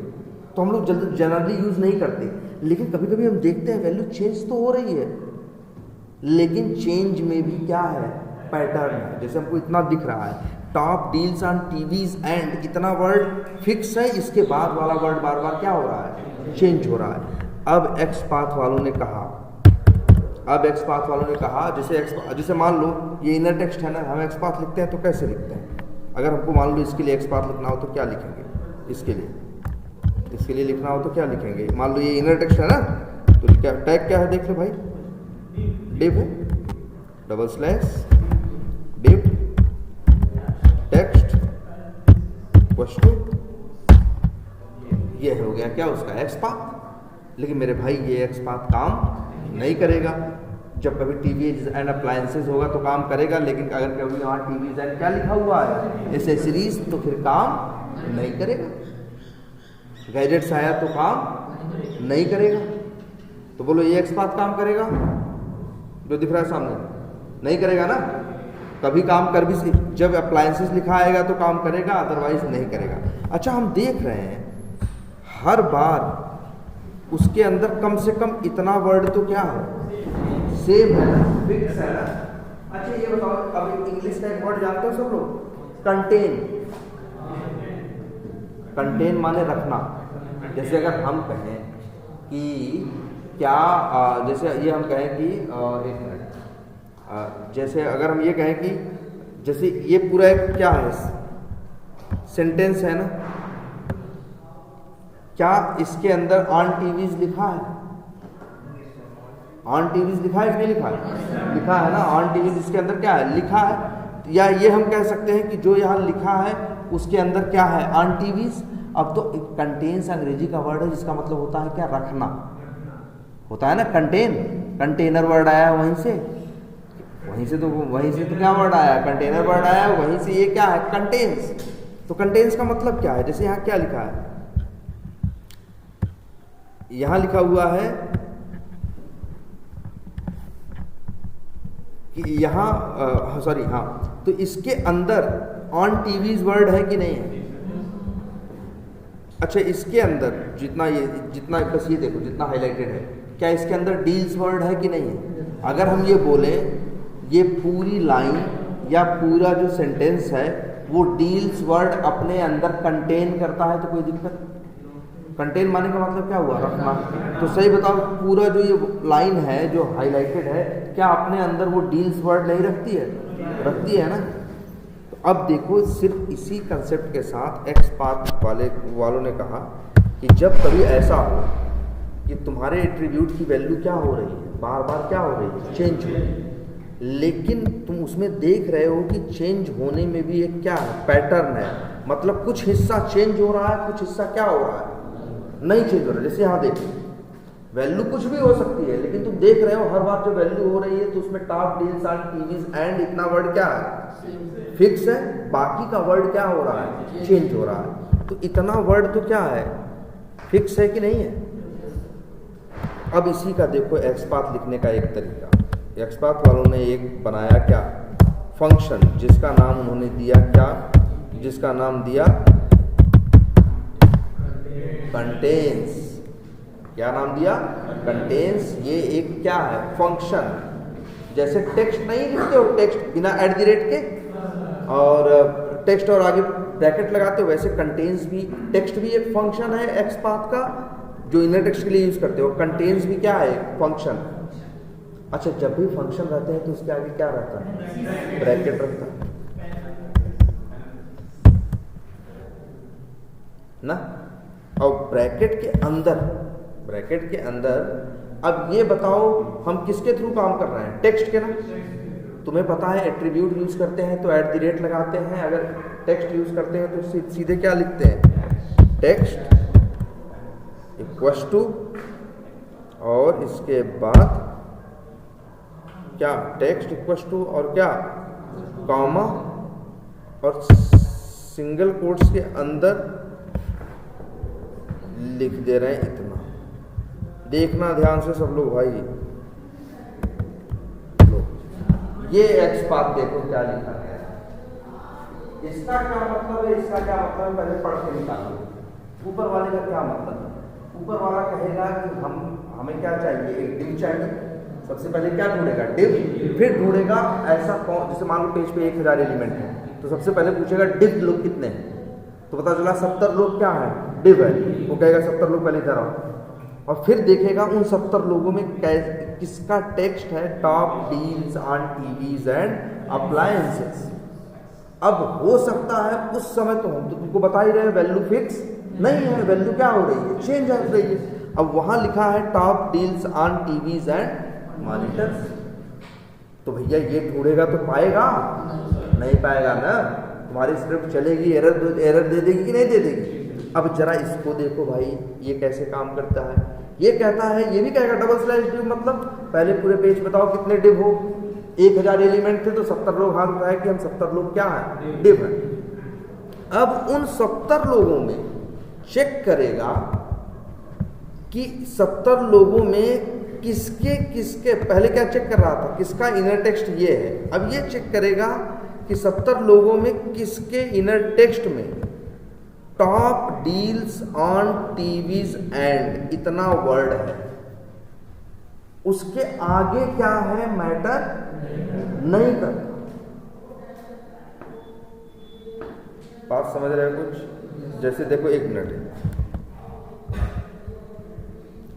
तो हम लोग जल्दी जनरली यूज नहीं करते, लेकिन कभी कभी हम देखते हैं वैल्यू चेंज तो हो रही है, लेकिन चेंज में भी क्या है, पैटर्न है। जैसे हमको इतना दिख रहा है, top deals on TVs and, इतना वर्ड फिक्स है, इसके बाद वाला वर्ड बार बार क्या हो रहा है, चेंज हो रहा है। अब एक्स पाथ वालों ने कहा, जैसे मान लो ये इनर टेक्स्ट है ना, हम एक्स पाथ लिखते हैं तो कैसे लिखते हैं? अगर हमको मान लो इसके लिए एक्स पाथ लिखना हो तो क्या लिखेंगे? इसके लिए लिखना हो तो क्या लिखेंगे? मान लो ये इनर टेक्स्ट है ना, तो क्या टैग क्या है, देख लो भाई, डिव है, double slash div text two, ये हो गया क्या उसका एक्स पाथ। लेकिन मेरे भाई ये एक्स पाथ काम नहीं करेगा। जब कभी टीवीज एंड अप्लायंसेज होगा तो काम करेगा, लेकिन अगर कभी यहाँ टीवीज एंड क्या लिखा हुआ है, एसेसरीज, तो फिर काम नहीं करेगा। गैजेट्स आया तो काम नहीं करेगा। तो बोलो ये एक्स पाथ काम करेगा? जो दिख रहा है सामने, नहीं करेगा ना। कभी काम कर भी, जब अप्लायंसेस लिखा आएगा तो काम करेगा, अदरवाइज नहीं करेगा। अच्छा, हम देख रहे हैं हर बार उसके अंदर कम से कम इतना वर्ड तो क्या है, सेम है ना, फिक्स है ना। अच्छा ये बताओ, अब इंग्लिश का एक वर्ड जानते हो सब लोग, कंटेन। कंटेन माने रखना। जैसे अगर हम कहें कि क्या, जैसे ये हम कहें कि एक मिनट, जैसे अगर हम ये कहें कि जैसे ये पूरा एक क्या है, सेंटेंस है ना, क्या इसके अंदर ऑन टीवीज लिखा है? ऑन टीवीज लिखा है कि नहीं लिखा है? लिखा है ना। ऑन टीवीज इसके अंदर क्या है, लिखा है। या ये हम कह सकते हैं कि जो यहाँ लिखा है उसके अंदर क्या है, ऑन टीवीज। अब तो कंटेन्स अंग्रेजी का वर्ड है, जिसका मतलब होता है क्या, रखना होता है ना। कंटेन, कंटेनर वर्ड आया वहीं से तो क्या वर्ड आया, कंटेनर वर्ड आया, वहीं से ये क्या है, कंटेन्स। तो कंटेन्स का मतलब क्या है? जैसे यहाँ क्या लिखा है, यहाँ लिखा हुआ है कि यहाँ सॉरी, हाँ, तो इसके अंदर ऑन टीवीज वर्ड है कि नहीं है? अच्छा, इसके अंदर जितना बस ये देखो, जितना हाईलाइटेड है, क्या इसके अंदर डील्स वर्ड है कि नहीं है? अगर हम ये बोले ये पूरी लाइन या पूरा जो सेंटेंस है वो डील्स वर्ड अपने अंदर कंटेन करता है, तो कोई दिक्कत? कंटेन माने का मतलब क्या हुआ, रखना। तो सही बताओ, पूरा जो ये लाइन है जो हाईलाइटेड है, क्या अपने अंदर वो डील्स वर्ड नहीं रखती है? रखती है ना। तो अब देखो, सिर्फ इसी कंसेप्ट के साथ एक्स पाथ वालों ने कहा कि जब कभी ऐसा हो कि तुम्हारे एट्रीब्यूट की वैल्यू क्या हो रही है, बार बार क्या हो रही है, चेंज हो रही है, लेकिन तुम उसमें देख रहे हो कि चेंज होने में भी एक क्या है, पैटर्न है। मतलब कुछ हिस्सा चेंज हो रहा है, कुछ हिस्सा क्या हो रहा है, नहीं चेंज हो रहा है। जैसे यहाँ देखो, वैल्यू कुछ भी हो सकती है, लेकिन तुम देख रहे हो हर बार जो वैल्यू हो रही है तो उसमें top deals on TVs and इतना वर्ड क्या है, फिक्स है। बाकी का वर्ड क्या हो रहा है, चेंज हो रहा है। तो इतना वर्ड तो क्या है, फिक्स है कि नहीं है? अब इसी का देखो एक्स पाथ लिखने का एक तरीका। एक्स पाथ वालों ने एक बनाया क्या, फंक्शन, जिसका नाम उन्होंने दिया क्या, जिसका नाम दिया कंटेन्स। क्या नाम दिया, कंटेन्स। ये एक क्या है, फंक्शन। जैसे टेक्स्ट नहीं लिखते हो, टेक्स्ट बिना @ के, और टेक्स्ट और आगे ब्रैकेट लगाते हो, वैसे कंटेन्स भी, टेक्स्ट भी एक फंक्शन है एक्स पाथ का, जो इनर टेक्स्ट के लिए यूज करते हो। कंटेन्स भी क्या है, फंक्शन। अच्छा, जब भी फंक्शन रहते हैं तो उसके आगे क्या रहता है, ब्रैकेट रहता है। ना। और ब्रैकेट के अंदर अब ये बताओ हम किसके थ्रू काम कर रहे हैं, टेक्स्ट के ना। तुम्हें पता है एट्रीब्यूट यूज करते हैं तो @ लगाते हैं, अगर टेक्स्ट यूज करते हैं तो सीधे क्या लिखते हैं, टेक्स्ट इक्वल्स टू, और इसके बाद क्या, टेक्स्ट इक्वल्स टू और क्या, कॉमा, और सिंगल कोट्स के अंदर लिख दे रहे हैं इतना। देखना ध्यान से सब लोग भाई, ये एक्स पाथ देखो क्या लिखा गया है, इसका क्या मतलब है, इसका क्या मतलब है, पहले पढ़ के निकालो। ऊपर वाले का क्या मतलब है, ऊपर वाला कहेगा कि हमें क्या चाहिए, एक डिव चाहिए। सबसे पहले क्या ढूंढेगा, डिव, फिर ढूंढेगा ऐसा कौन, जैसे मान लो पेज पे 1000 एलिमेंट है तो सबसे पहले पूछेगा डिव लोग कितने हैं, तो पता चला 70 लोग क्या है, डिव है। वो कहेगा 70 लोग पहले इधर आओ, और फिर देखेगा उन 70 लोगों में किसका टेक्स्ट है, top deals on TVs and appliances. अब हो सकता है उस समय तो हम तो तुमको बता ही रहे हैं वैल्यू फिक्स नहीं है, वैल्यू क्या हो रही है, चेंज हो रही है। अब वहां लिखा है top deals on TVs and monitors, तो भैया ये ढूंढेगा तो पाएगा नहीं पाएगा ना, तुम्हारी स्क्रिप्ट चलेगी, एरर दे देगी कि नहीं दे देगी। अब जरा इसको देखो भाई, ये कैसे काम करता है। ये कहता है, ये भी कहेगा डबल स्लैश डिव, मतलब पहले पूरे पेज बताओ कितने डिव हो, 1000 एलिमेंट थे तो 70 लोग हाथ उठाए कि हम 70 लोग क्या है, डिव है। अब उन 70 लोगों में चेक करेगा कि 70 लोगों में किसके किसके, पहले क्या चेक कर रहा था, किसका इनर टेक्स्ट ये है। अब ये चेक करेगा कि 70 लोगों में किसके इनर टेक्स्ट में top deals on TVs and इतना वर्ड है, उसके आगे क्या है मैटर नहीं करता। बात समझ रहे हो कुछ, जैसे देखो 1 मिनट है,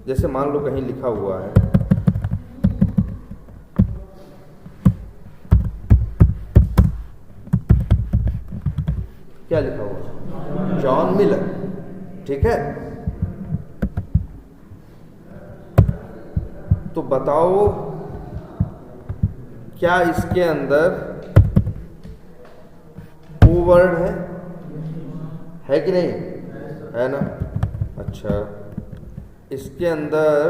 जैसे मान लो कहीं लिखा हुआ है क्या लिखा हुआ है, जॉन मिलर, ठीक है। तो बताओ क्या इसके अंदर ओ वर्ड है कि नहीं है ना। अच्छा, इसके अंदर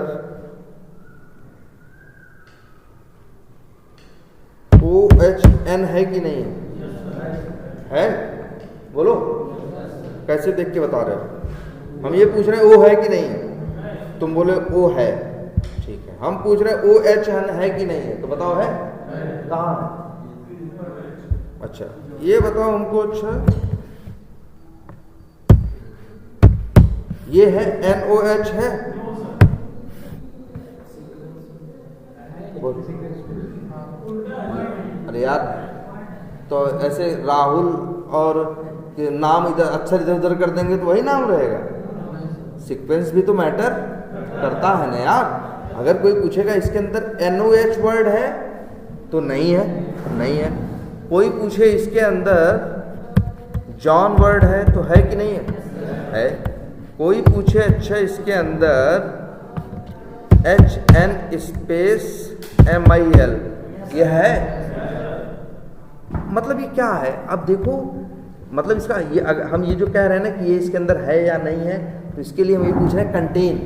OHN है कि नहीं है, बोलो कैसे देख के बता रहे हो। हम ये पूछ रहे हैं ओ है कि नहीं है, तुम बोले ओ है, ठीक है। हम पूछ रहे हैं OHN है कि नहीं है, तो बताओ है कहाँ है। अच्छा ये बताओ हमको, अच्छा ये है NOH है, अरे यार तो ऐसे राहुल और नाम इधर अक्षर इधर उधर कर देंगे तो वही नाम रहेगा, सीक्वेंस भी तो मैटर करता है ना यार। अगर कोई पूछेगा इसके अंदर NOH वर्ड है तो नहीं है। कोई पूछे इसके अंदर जॉन वर्ड है तो है कि नहीं है। कोई पूछे अच्छा इसके अंदर HN स्पेस MIL ये है, मतलब ये क्या है। अब देखो मतलब इसका ये, अगर हम ये जो कह रहे हैं ना कि ये इसके अंदर है या नहीं है, तो इसके लिए हम ये पूछ रहे हैं कंटेन।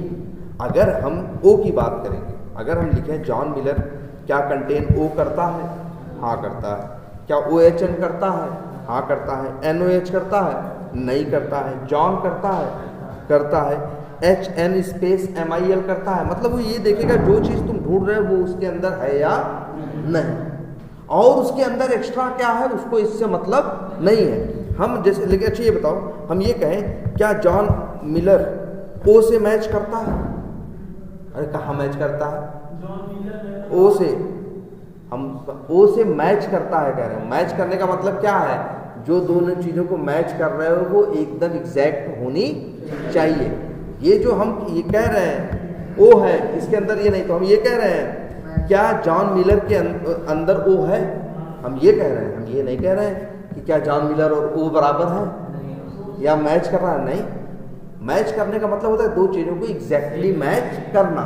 अगर हम ओ की बात करेंगे, अगर हम लिखें जॉन मिलर, क्या कंटेन ओ करता है, हाँ करता है। क्या OHN करता है, हाँ करता है। NOH करता है, नहीं करता है। जॉन करता है। HN स्पेस MIL करता है, मतलब वो ये देखेगा जो चीज़ तुम ढूंढ रहे हो वो उसके अंदर है या नहीं, और उसके अंदर एक्स्ट्रा क्या है उसको इससे मतलब नहीं है। हम जैसे लेकिन अच्छा ये बताओ, हम ये कहें क्या जॉन मिलर ओ से मैच करता है, अरे कहाँ मैच करता है, ओ से, हम ओ से मैच करता है कह रहे हैं। मैच करने का मतलब क्या है, जो दोनों चीज़ों को मैच कर रहे हो वो एकदम एग्जैक्ट होनी चाहिए। ये जो हम ये कह रहे हैं ओ है, इसके अंदर ये नहीं, तो हम ये कह रहे हैं क्या जॉन मिलर के अंदर ओ है, हम ये कह रहे हैं। हम ये नहीं कह रहे हैं कि क्या जॉन मिलर और ओ बराबर है या मैच कर रहा है, नहीं। मैच करने का मतलब होता है दो चीज़ों को एग्जैक्टली मैच करना।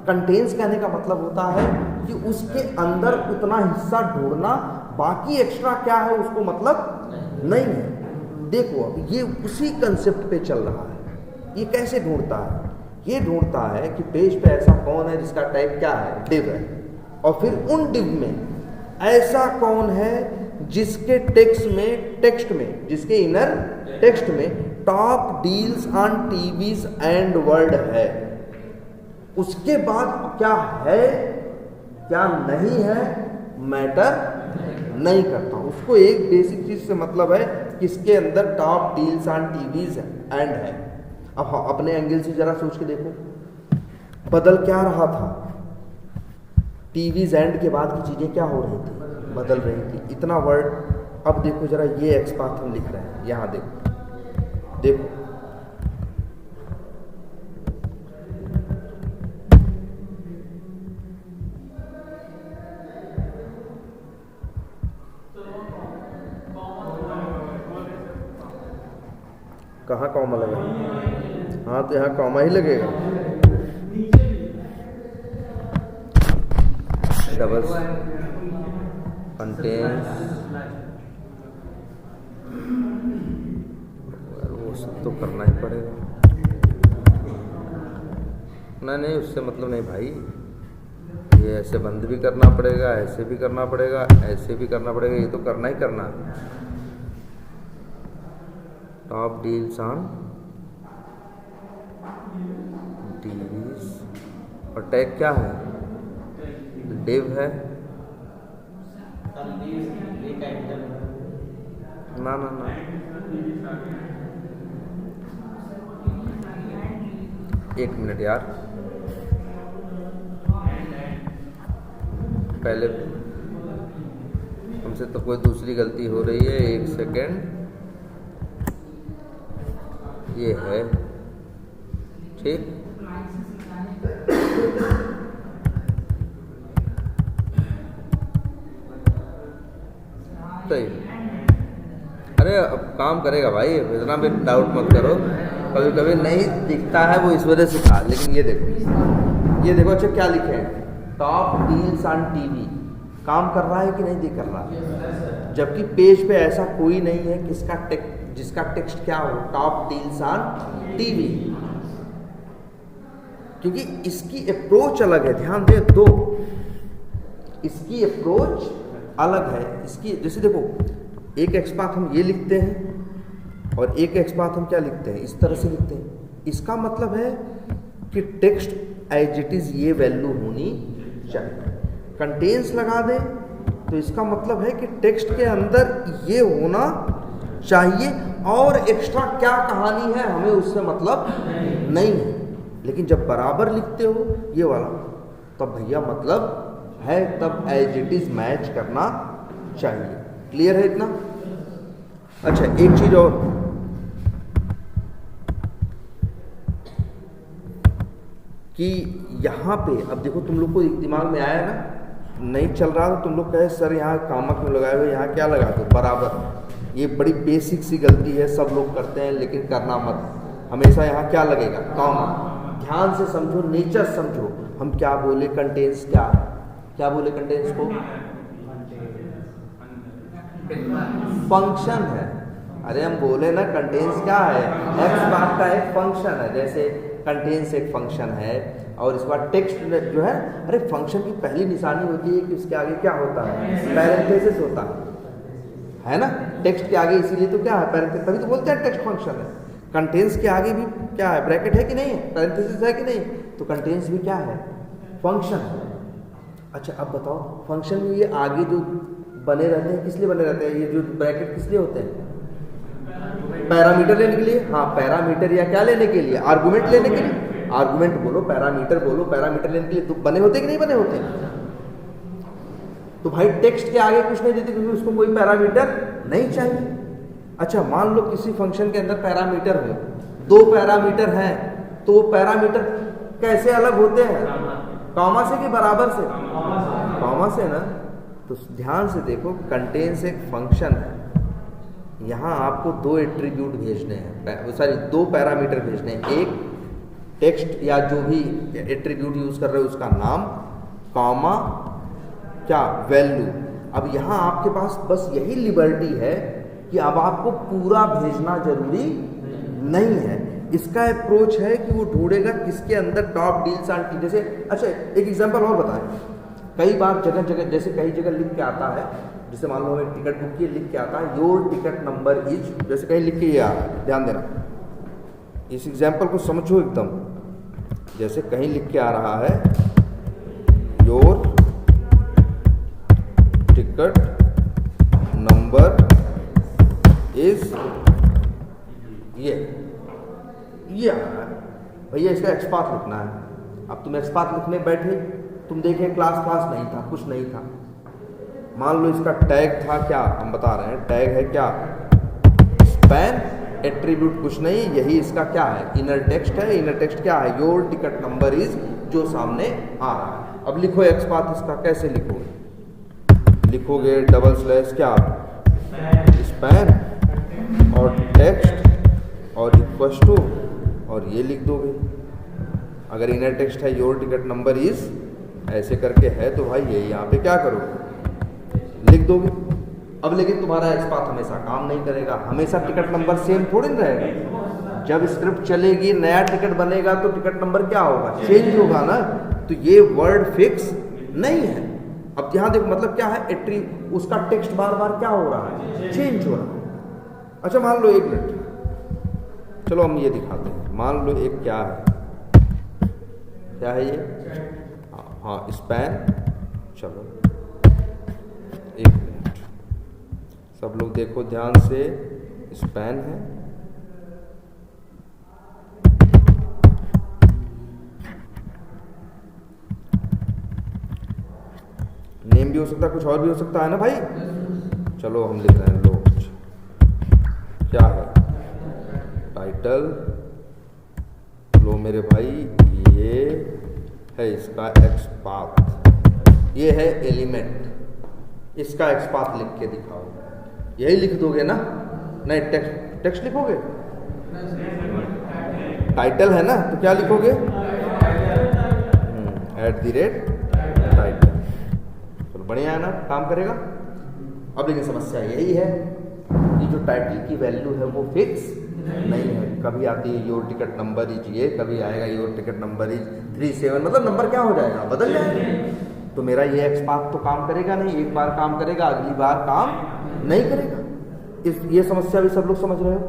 कंटेन्स कहने का मतलब होता है कि उसके अंदर उतना हिस्सा ढूंढना, बाकी एक्स्ट्रा क्या है उसको मतलब नहीं है। देखो अब ये उसी कंसेप्ट पे चल रहा है। ये कैसे ढूंढता है? ये ढूंढता है कि पेज पे ऐसा कौन है जिसका टाइप क्या है, डिव है, और फिर उन डिव में ऐसा कौन है जिसके टेक्स्ट में जिसके इनर टेक्स्ट में top deals on TVs and world है। उसके बाद क्या है क्या नहीं है मैटर नहीं करता। उसको एक बेसिक चीज से मतलब है किसके अंदर top deals on TVs and है। अब अपने एंगल से जरा सोच के देखो, बदल क्या रहा था? टीवीज एंड के बाद की चीजें क्या हो रही थी? बदल रही थी। इतना वर्ड। अब देखो जरा, ये एक्स पाथ हम लिख रहे हैं, यहां देखो कहाँ कॉमा लगा? हाँ तो यहाँ कॉमा ही लगेगा। डबल कंटेन्स, वो सब तो करना ही पड़ेगा। नहीं उससे मतलब नहीं भाई, ये ऐसे बंद भी करना पड़ेगा, ऐसे भी करना पड़ेगा, ऐसे भी करना पड़ेगा, ये तो करना ही करना है। टॉप डील्स ऑन डील्स, और टैग क्या है? डिव है ना। एक मिनट यार, पहले हमसे तो कोई दूसरी गलती हो रही है। एक सेकेंड, ये है ठीक। सही। अरे अब काम करेगा भाई, इतना भी डाउट मत करो। कभी कभी नहीं दिखता है वो इस वजह से था। लेकिन ये देखो अच्छा क्या लिखे हैं? Top deals on TV. काम कर रहा है कि नहीं कर रहा है? जबकि पेज पे ऐसा कोई नहीं है जिसका टेक्स्ट क्या हो, टॉप डील्स ऑन टीवी। क्योंकि इसकी अप्रोच अलग है। ध्यान दे दो, इसकी अप्रोच अलग है। इसकी जैसे देखो, एक एक्सपाथ हम ये लिखते हैं और एक एक्सपाथ हम क्या लिखते हैं, इस तरह से लिखते हैं। इसका मतलब है कि टेक्स्ट एज इट इज ये वैल्यू होनी चाहिए। कंटेन्स लगा दें तो इसका मतलब है कि टेक्स्ट के अंदर ये होना चाहिए, और एक्स्ट्रा क्या कहानी है हमें उससे मतलब नहीं है। लेकिन जब बराबर लिखते हो ये वाला, तब भैया मतलब है, तब एज इट इज मैच करना चाहिए। क्लियर है इतना? अच्छा एक चीज और, कि यहाँ पे अब देखो, तुम लोग को एक दिमाग में आया ना, नहीं चल रहा तो तुम लोग कहे सर यहाँ कामा क्यों लगाए हुए, यहाँ क्या लगा दो बराबर। ये बड़ी बेसिक सी गलती है, सब लोग करते हैं, लेकिन करना मत। हमेशा यहाँ क्या लगेगा, कॉमा। ध्यान से समझो, नेचर समझो। हम क्या बोले, कंटेन्स क्या बोले कंटेन्स को? फंक्शन है। अरे हम बोले ना कंटेन्स क्या है, एक्स बार का एक फंक्शन है। जैसे कंटेन्स एक फंक्शन है, और इसके बाद टेक्स्ट जो है, अरे फंक्शन की पहली निशानी होती है कि उसके आगे क्या होता है, पैरेंथेसिस होता है ना। टेक्स्ट के आगे इसीलिए तो क्या है, पैरेंथेसिस, तभी तो बोलते हैं टेक्स्ट फंक्शन है। कंटेन्स के आगे भी क्या है, ब्रैकेट है कि नहीं है, पैरेंथेसिस है कि नहीं, तो कंटेन्स भी क्या है, फंक्शन है। अच्छा अब बताओ, फंक्शन में ये आगे जो बने रहते हैं किस लिए बने रहते हैं, ये जो ब्रैकेट किस लिए होते हैं, पैरामीटर लेने के लिए। हाँ पैरामीटर, या क्या लेने के लिए, आर्गुमेंट लेने के लिए। आर्गुमेंट बोलो, पैरामीटर बोलो, पैरामीटर लेने के लिए तो बने होते कि नहीं बने होते। तो भाई टेक्स्ट के आगे कुछ नहीं देते क्योंकि उसको कोई पैरामीटर नहीं चाहिए। अच्छा मान लो किसी फंक्शन के अंदर पैरामीटर हो, दो पैरामीटर हैं, तो वो पैरामीटर कैसे अलग होते हैं, कॉमा से कि बराबर से, कॉमा से ना। तो ध्यान से देखो, कंटेन्स एक फंक्शन है, यहाँ आपको दो एट्रीब्यूट भेजने हैं, सॉरी दो पैरामीटर भेजने हैं। एक टेक्स्ट या जो भी एट्रीब्यूट यूज कर रहे हो उसका नाम, कॉमा क्या वैल्यू। अब यहाँ आपके पास बस यही लिबर्टी है कि अब आपको पूरा भेजना जरूरी नहीं है। इसका अप्रोच है कि वो ढूंढेगा किसके अंदर टॉप डील्स आर। जैसे अच्छा एक एग्जांपल और बताएं, कई बार जगह जगह जैसे कई जगह लिख के आता है, जैसे मान लो हमें टिकट बुक की लिख के आता है योर टिकट नंबर इज, जैसे कहीं लिख के ये आ रहा है, ध्यान देना इस एग्जांपल को समझो एकदम। जैसे कहीं लिख के आ रहा है योर टिकट नंबर इज ये आ रहा है, भैया इसका एक्सपाथ लिखना है। अब तुम एक्सपाथ लिखने बैठे, तुम देखे क्लास नहीं था, कुछ नहीं था। मान लो इसका टैग था क्या, हम बता रहे हैं टैग है क्या स्पैन, एट्रीब्यूट कुछ नहीं, यही इसका क्या है इनर टेक्स्ट है। इनर टेक्स्ट क्या है योर टिकट नंबर इज, जो सामने आ रहा है। अब लिखो एक्सपाथ इसका, कैसे लिखोगे, लिखोगे डबल स्लैश क्या स्पैन और टेक्स्ट और इक्वल्स टू और ये लिख दोगे। अगर इनर टेक्स्ट है योर टिकट नंबर इज ऐसे करके है तो भाई ये यहाँ पे क्या करोगे लिख दोगे। अब लेकिन तुम्हारा एक्सपाथ हमेशा काम नहीं करेगा, हमेशा टिकट नंबर सेम थोड़ी ना रहेगा। जब स्क्रिप्ट चलेगी नया टिकट बनेगा तो टिकट नंबर क्या होगा, चेंज होगा ना। तो ये वर्ड फिक्स नहीं है। अब यहाँ देखो मतलब क्या है, उसका टेक्स्ट बार बार क्या हो रहा है, चेंज हो रहा है। अच्छा मान लो एक मिनट, चलो हम ये दिखाते हैं। मान लो एक क्या है ये, हाँ स्पैन। चलो एक मिनट सब लोग देखो ध्यान से, स्पैन है। नेम भी हो सकता है, कुछ और भी हो सकता है ना भाई। चलो हम लिख रहे हैं लो क्या है टाइटल, लो मेरे भाई ये है इसका एक्सपाथ, ये है एलिमेंट, इसका एक्सपाथ लिख के दिखाओ। यही लिख दोगे ना, नहीं टेक्स्ट लिखोगे, टाइटल है ना तो क्या लिखोगे @ टाइटल। चलो बढ़िया है ना, काम करेगा। अब लेकिन समस्या यही है कि जो टाइटल की वैल्यू है वो फिक्स नहीं है। कभी आती है योर टिकट नंबर इज ये, कभी आएगा योर टिकट नंबर इज 37, मतलब नंबर क्या हो जाएगा, बदल जाएगा। तो मेरा ये एक्सपाथ तो काम करेगा नहीं, एक बार काम करेगा अगली बार काम नहीं करेगा। ये समस्या भी सब लोग समझ रहे हो।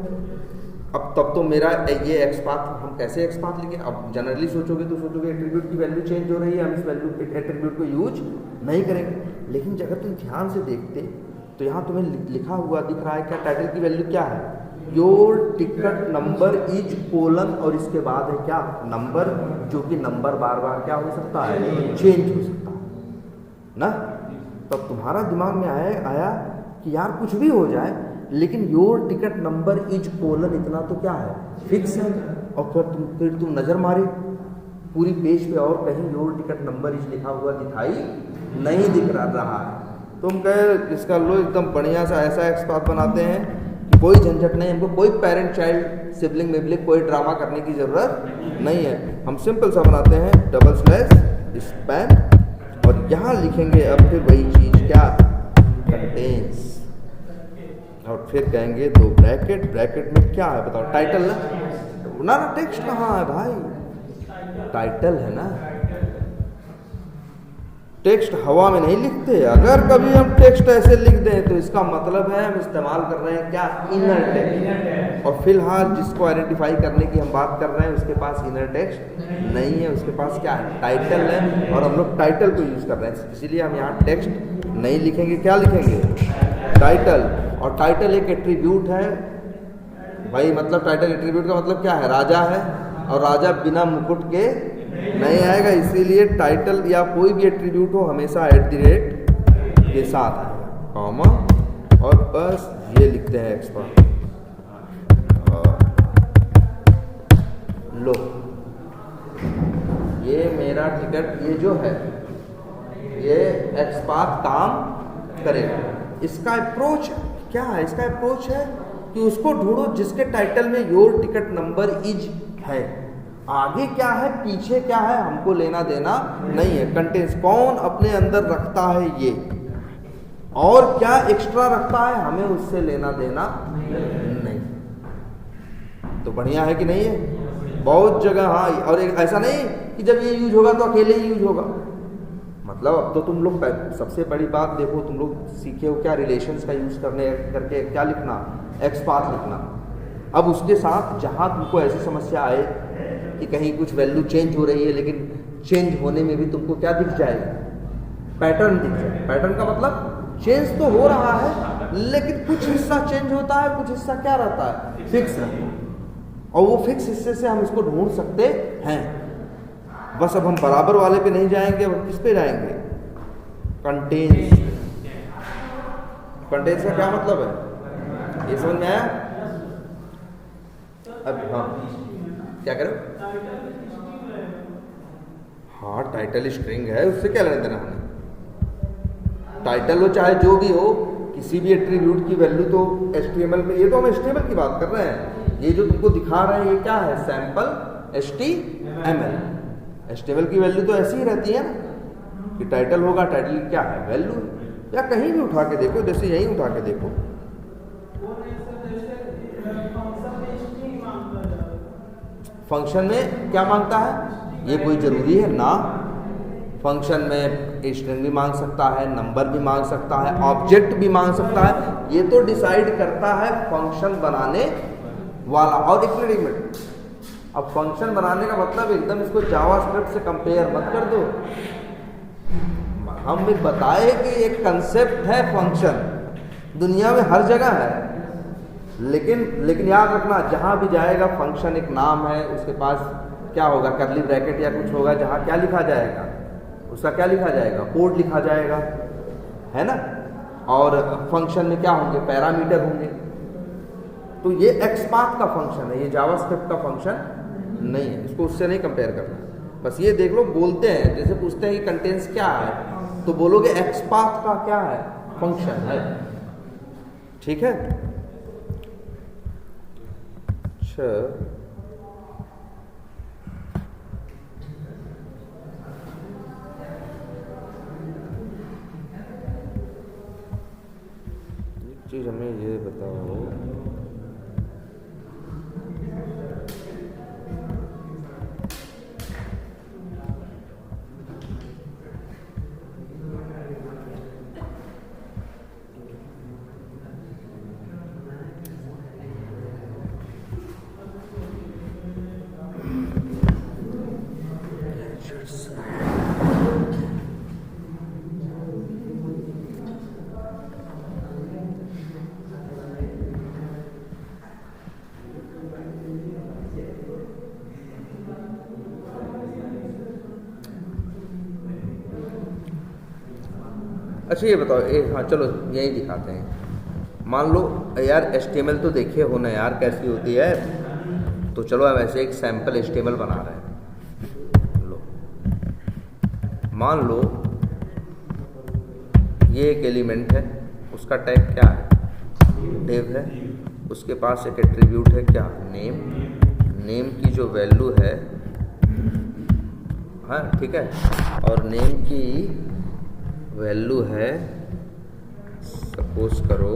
अब तब तो मेरा ये एक्सपाथ, हम कैसे एक्सपाथ लिखें। अब जनरली सोचोगे तो सोचोगे एट्रीब्यूट की वैल्यू चेंज हो रही है, हम इस वैल्यू एट्रीब्यूट को यूज नहीं करेंगे। लेकिन अगर तुम ध्यान से देखते तो यहाँ तुम्हें लिखा हुआ दिख रहा है क्या, टाइटल की वैल्यू क्या है your ticket number is colon, और इसके बाद है क्या नंबर, जो कि नंबर बार बार क्या हो सकता है, चेंज हो सकता है ना। तब तुम्हारा दिमाग में आया कि यार कुछ भी हो जाए लेकिन your ticket number is colon इतना तो क्या है फिक्स है। और फिर तुम नजर मारे पूरी पेज पे और कहीं योर टिकट नंबर इज लिखा हुआ दिखाई नहीं दिख रहा है। तुम कहे इसका लो एकदम बढ़िया सा ऐसा एक्सपाथ बनाते हैं कि कोई झंझट नहीं, हमको कोई पेरेंट चाइल्ड सिबलिंग मिबलिंग कोई ड्रामा करने की जरूरत नहीं है। हम सिंपल सा बनाते हैं डबल स्लैश स्पैन, और यहाँ लिखेंगे अब फिर वही चीज क्या कंटेन्स, और फिर कहेंगे दो ब्रैकेट, ब्रैकेट में क्या है बताओ टाइटल ना टेक्स्ट कहाँ है भाई, टाइटल है ना। टेक्स्ट हवा में नहीं लिखते। अगर कभी हम टेक्स्ट ऐसे लिख दें तो इसका मतलब है हम इस्तेमाल कर रहे हैं क्या इनर टेक्स्ट। और फिलहाल जिसको आइडेंटिफाई करने की हम बात कर रहे हैं उसके पास इनर टेक्स्ट नहीं है, उसके पास क्या है टाइटल है, और हम लोग टाइटल को यूज कर रहे हैं, इसीलिए हम यहाँ टेक्स्ट नहीं लिखेंगे। क्या लिखेंगे टाइटल। और टाइटल एक एट्रीब्यूट है भाई, मतलब टाइटल एट्रीब्यूट का मतलब क्या है राजा है, और राजा बिना मुकुट के नहीं आएगा, इसीलिए टाइटल या कोई भी एट्रीब्यूट हो हमेशा @ के साथ आएगा, कॉमा, और बस ये लिखते हैं एक्सपाथ। लो ये मेरा टिकट, ये जो है ये एक्सपाथ काम करेगा। इसका अप्रोच क्या है, इसका अप्रोच है कि उसको ढूंढो जिसके टाइटल में योर टिकट नंबर इज है। आगे क्या है पीछे क्या है हमको लेना देना नहीं है। कंटेंट्स कौन अपने अंदर रखता है ये, और क्या एक्स्ट्रा रखता है हमें उससे लेना देना नहीं। तो बढ़िया है कि नहीं है? बहुत जगह हाँ, और एक ऐसा नहीं कि जब ये यूज होगा तो अकेले ही यूज होगा। मतलब अब तो तुम लोग सबसे बड़ी बात देखो, तुम लोग सीखे हो क्या रिलेशंस का यूज करने करके क्या लिखना, एक्सपाथ लिखना। अब उसके साथ जहाँ तुमको ऐसी समस्या आए कि कहीं कुछ वैल्यू चेंज हो रही है, लेकिन चेंज होने में भी तुमको क्या दिख जाएगा, पैटर्न दिख जाए। पैटर्न का मतलब चेंज तो हो रहा है लेकिन कुछ हिस्सा चेंज होता है, कुछ हिस्सा क्या रहता है, फिक्स रहता है, और वो फिक्स हिस्से से हम इसको ढूंढ सकते हैं। बस अब हम बराबर वाले पे नहीं जाएंगे, अब किस पे जाएंगे, कंटेंस। कंटेंस का क्या मतलब है ये समझ में आया? अब हाँ क्या करो, हाँ टाइटल स्ट्रिंग है, उससे क्या लेना देना हमें। टाइटल हो चाहे जो भी हो, किसी भी एट्रीब्यूट की वैल्यू तो HTML में, ये तो हम HTML की बात कर रहे हैं, ये जो तुमको दिखा रहे हैं ये क्या है, सैंपल HTML। HTML की वैल्यू तो ऐसी ही रहती है ना कि टाइटल होगा, टाइटल क्या है वैल्यू, या कहीं भी उठा के देखो, जैसे यहीं उठा के देखो। फंक्शन में क्या मांगता है, ये कोई जरूरी है ना। फंक्शन में स्ट्रिंग भी मांग सकता है, नंबर भी मांग सकता है, ऑब्जेक्ट भी मांग सकता है। ये तो डिसाइड करता है फंक्शन बनाने वाला। और एक मिनट, अब फंक्शन बनाने का मतलब एकदम इसको जावास्क्रिप्ट से कंपेयर मत कर दो। हम भी बताए कि एक कंसेप्ट है फंक्शन, दुनिया में हर जगह है, लेकिन याद रखना जहां भी जाएगा फंक्शन एक नाम है, उसके पास क्या होगा, करली ब्रैकेट या कुछ होगा, जहां क्या लिखा जाएगा, उसका क्या लिखा जाएगा, कोड लिखा जाएगा, है ना। और फंक्शन में क्या होंगे, पैरामीटर होंगे। तो ये एक्सपाथ का फंक्शन है, ये जावास्क्रिप्ट का फंक्शन नहीं है, इसको उससे नहीं कंपेयर करना। बस ये देख लो, बोलते हैं जैसे पूछते हैं कि कंटेंट्स क्या है, तो बोलोगे एक्सपाथ का क्या है, फंक्शन है। ठीक है, अच्छा एक चीज हमें ये बताओ, अच्छा ये बताओ, हाँ चलो यही दिखाते हैं। मान लो यार HTML तो देखे हो ना यार कैसी होती है, तो चलो हम ऐसे एक सैंपल HTML बना रहे हैं। लो मान लो ये एक एलिमेंट है, उसका टैग क्या है, div है, उसके पास एक एट्रीब्यूट है क्या, नेम। नेम की जो वैल्यू है, हाँ ठीक है, और नेम की वैल्यू है सपोज करो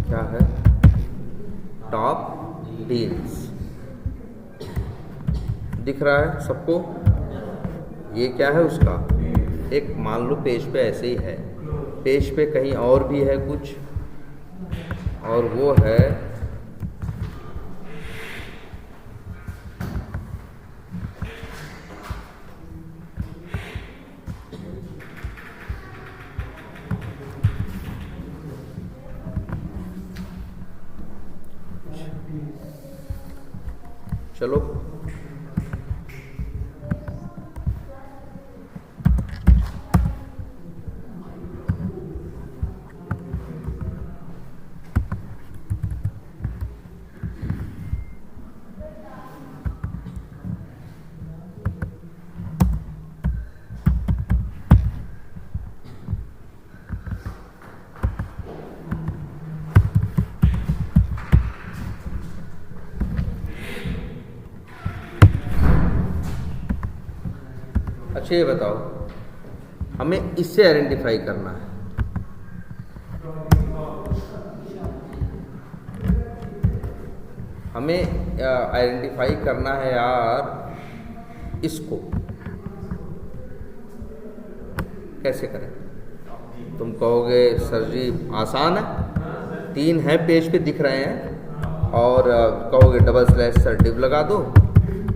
क्या है, टॉप डील्स दिख रहा है सबको। ये क्या है उसका, एक मान लो पेज पे ऐसे ही है, पेज पे कहीं और भी है कुछ, और वो है चलो अच्छा ये बताओ, हमें इससे आइडेंटिफाई करना है। हमें आइडेंटिफाई करना है यार इसको, कैसे करें? तुम कहोगे सर जी आसान है, 3 है पेज पे दिख रहे हैं, और कहोगे डबल स्लैश सर डिव लगा दो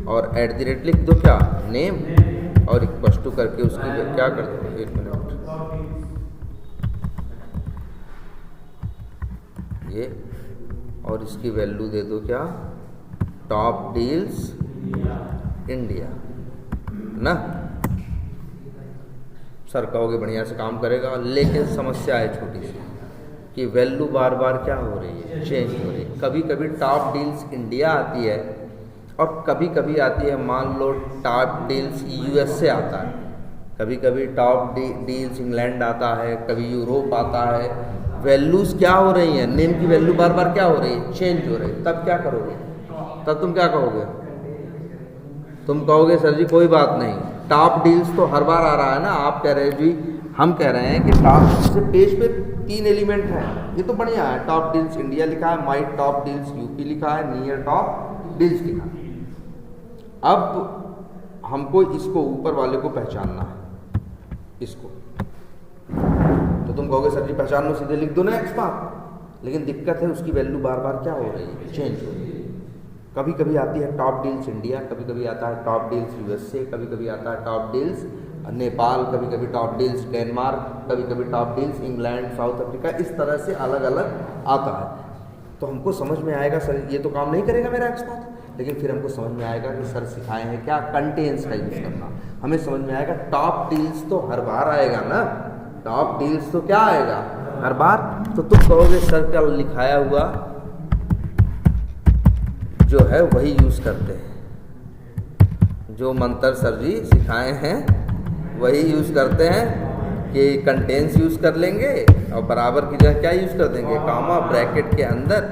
और @ लिख दो, क्या नेम, और इक्वल टू करके उसकी क्या कर दो, 1 मिनट, ये, और इसकी वैल्यू दे दो क्या, टॉप डील्स इंडिया ना। सर कहोगे बढ़िया से काम करेगा, लेकिन समस्या है छोटी सी कि वैल्यू बार बार क्या हो रही है, चेंज हो रही है। कभी कभी टॉप डील्स इंडिया आती है और कभी कभी आती है, मान लो टॉप डील्स यूएस से आता है, कभी कभी टॉप डील्स इंग्लैंड आता है, कभी यूरोप आता है। वैल्यूज़ क्या हो रही हैं, नेम की वैल्यू बार बार क्या हो रही है, चेंज हो रही है। तब क्या करोगे, तब तुम क्या कहोगे? तुम कहोगे सर जी कोई बात नहीं, टॉप डील्स तो हर बार आ रहा है ना। आप कह रहे हो जी, हम कह रहे हैं कि टॉप से पेज पे 3 एलिमेंट हैं, ये तो बढ़िया है, टॉप डील्स इंडिया लिखा है, माई टॉप डील्स यूपी लिखा है, नियर टॉप डील्स लिखा है। अब हमको इसको ऊपर वाले को पहचानना है, इसको। तो तुम कहोगे सर जी पहचान लो, सीधे लिख दो ना एक्सपाथ, लेकिन दिक्कत है उसकी वैल्यू बार बार क्या हो रही है, चेंज हो रही है। कभी कभी आती है टॉप डील्स इंडिया, कभी कभी आता है टॉप डील्स यूएसए, कभी कभी आता है टॉप डील्स नेपाल, कभी कभी टॉप डील्स डेनमार्क, कभी कभी top deals England, south Africa, इस तरह से अलग अलग आता है। तो हमको समझ में आएगा सर ये तो काम नहीं करेगा मेरा एक्सपाथ, लेकिन फिर हमको समझ में आएगा कि सर सिखाए हैं क्या, कंटेंस का यूज़ करना। हमें समझ में आएगा टॉप डील्स तो हर बार आएगा ना, टॉप डील्स तो क्या आएगा हर बार। तो तुम कहोगे सर का लिखाया हुआ जो है वही यूज़ करते हैं, जो मंत्र सर जी सिखाए हैं वही यूज़ करते हैं कि कंटेंस यूज़ कर लेंगे और बराबर की जगह क्या यूज़ कर देंगे, कामा, ब्रैकेट के अंदर,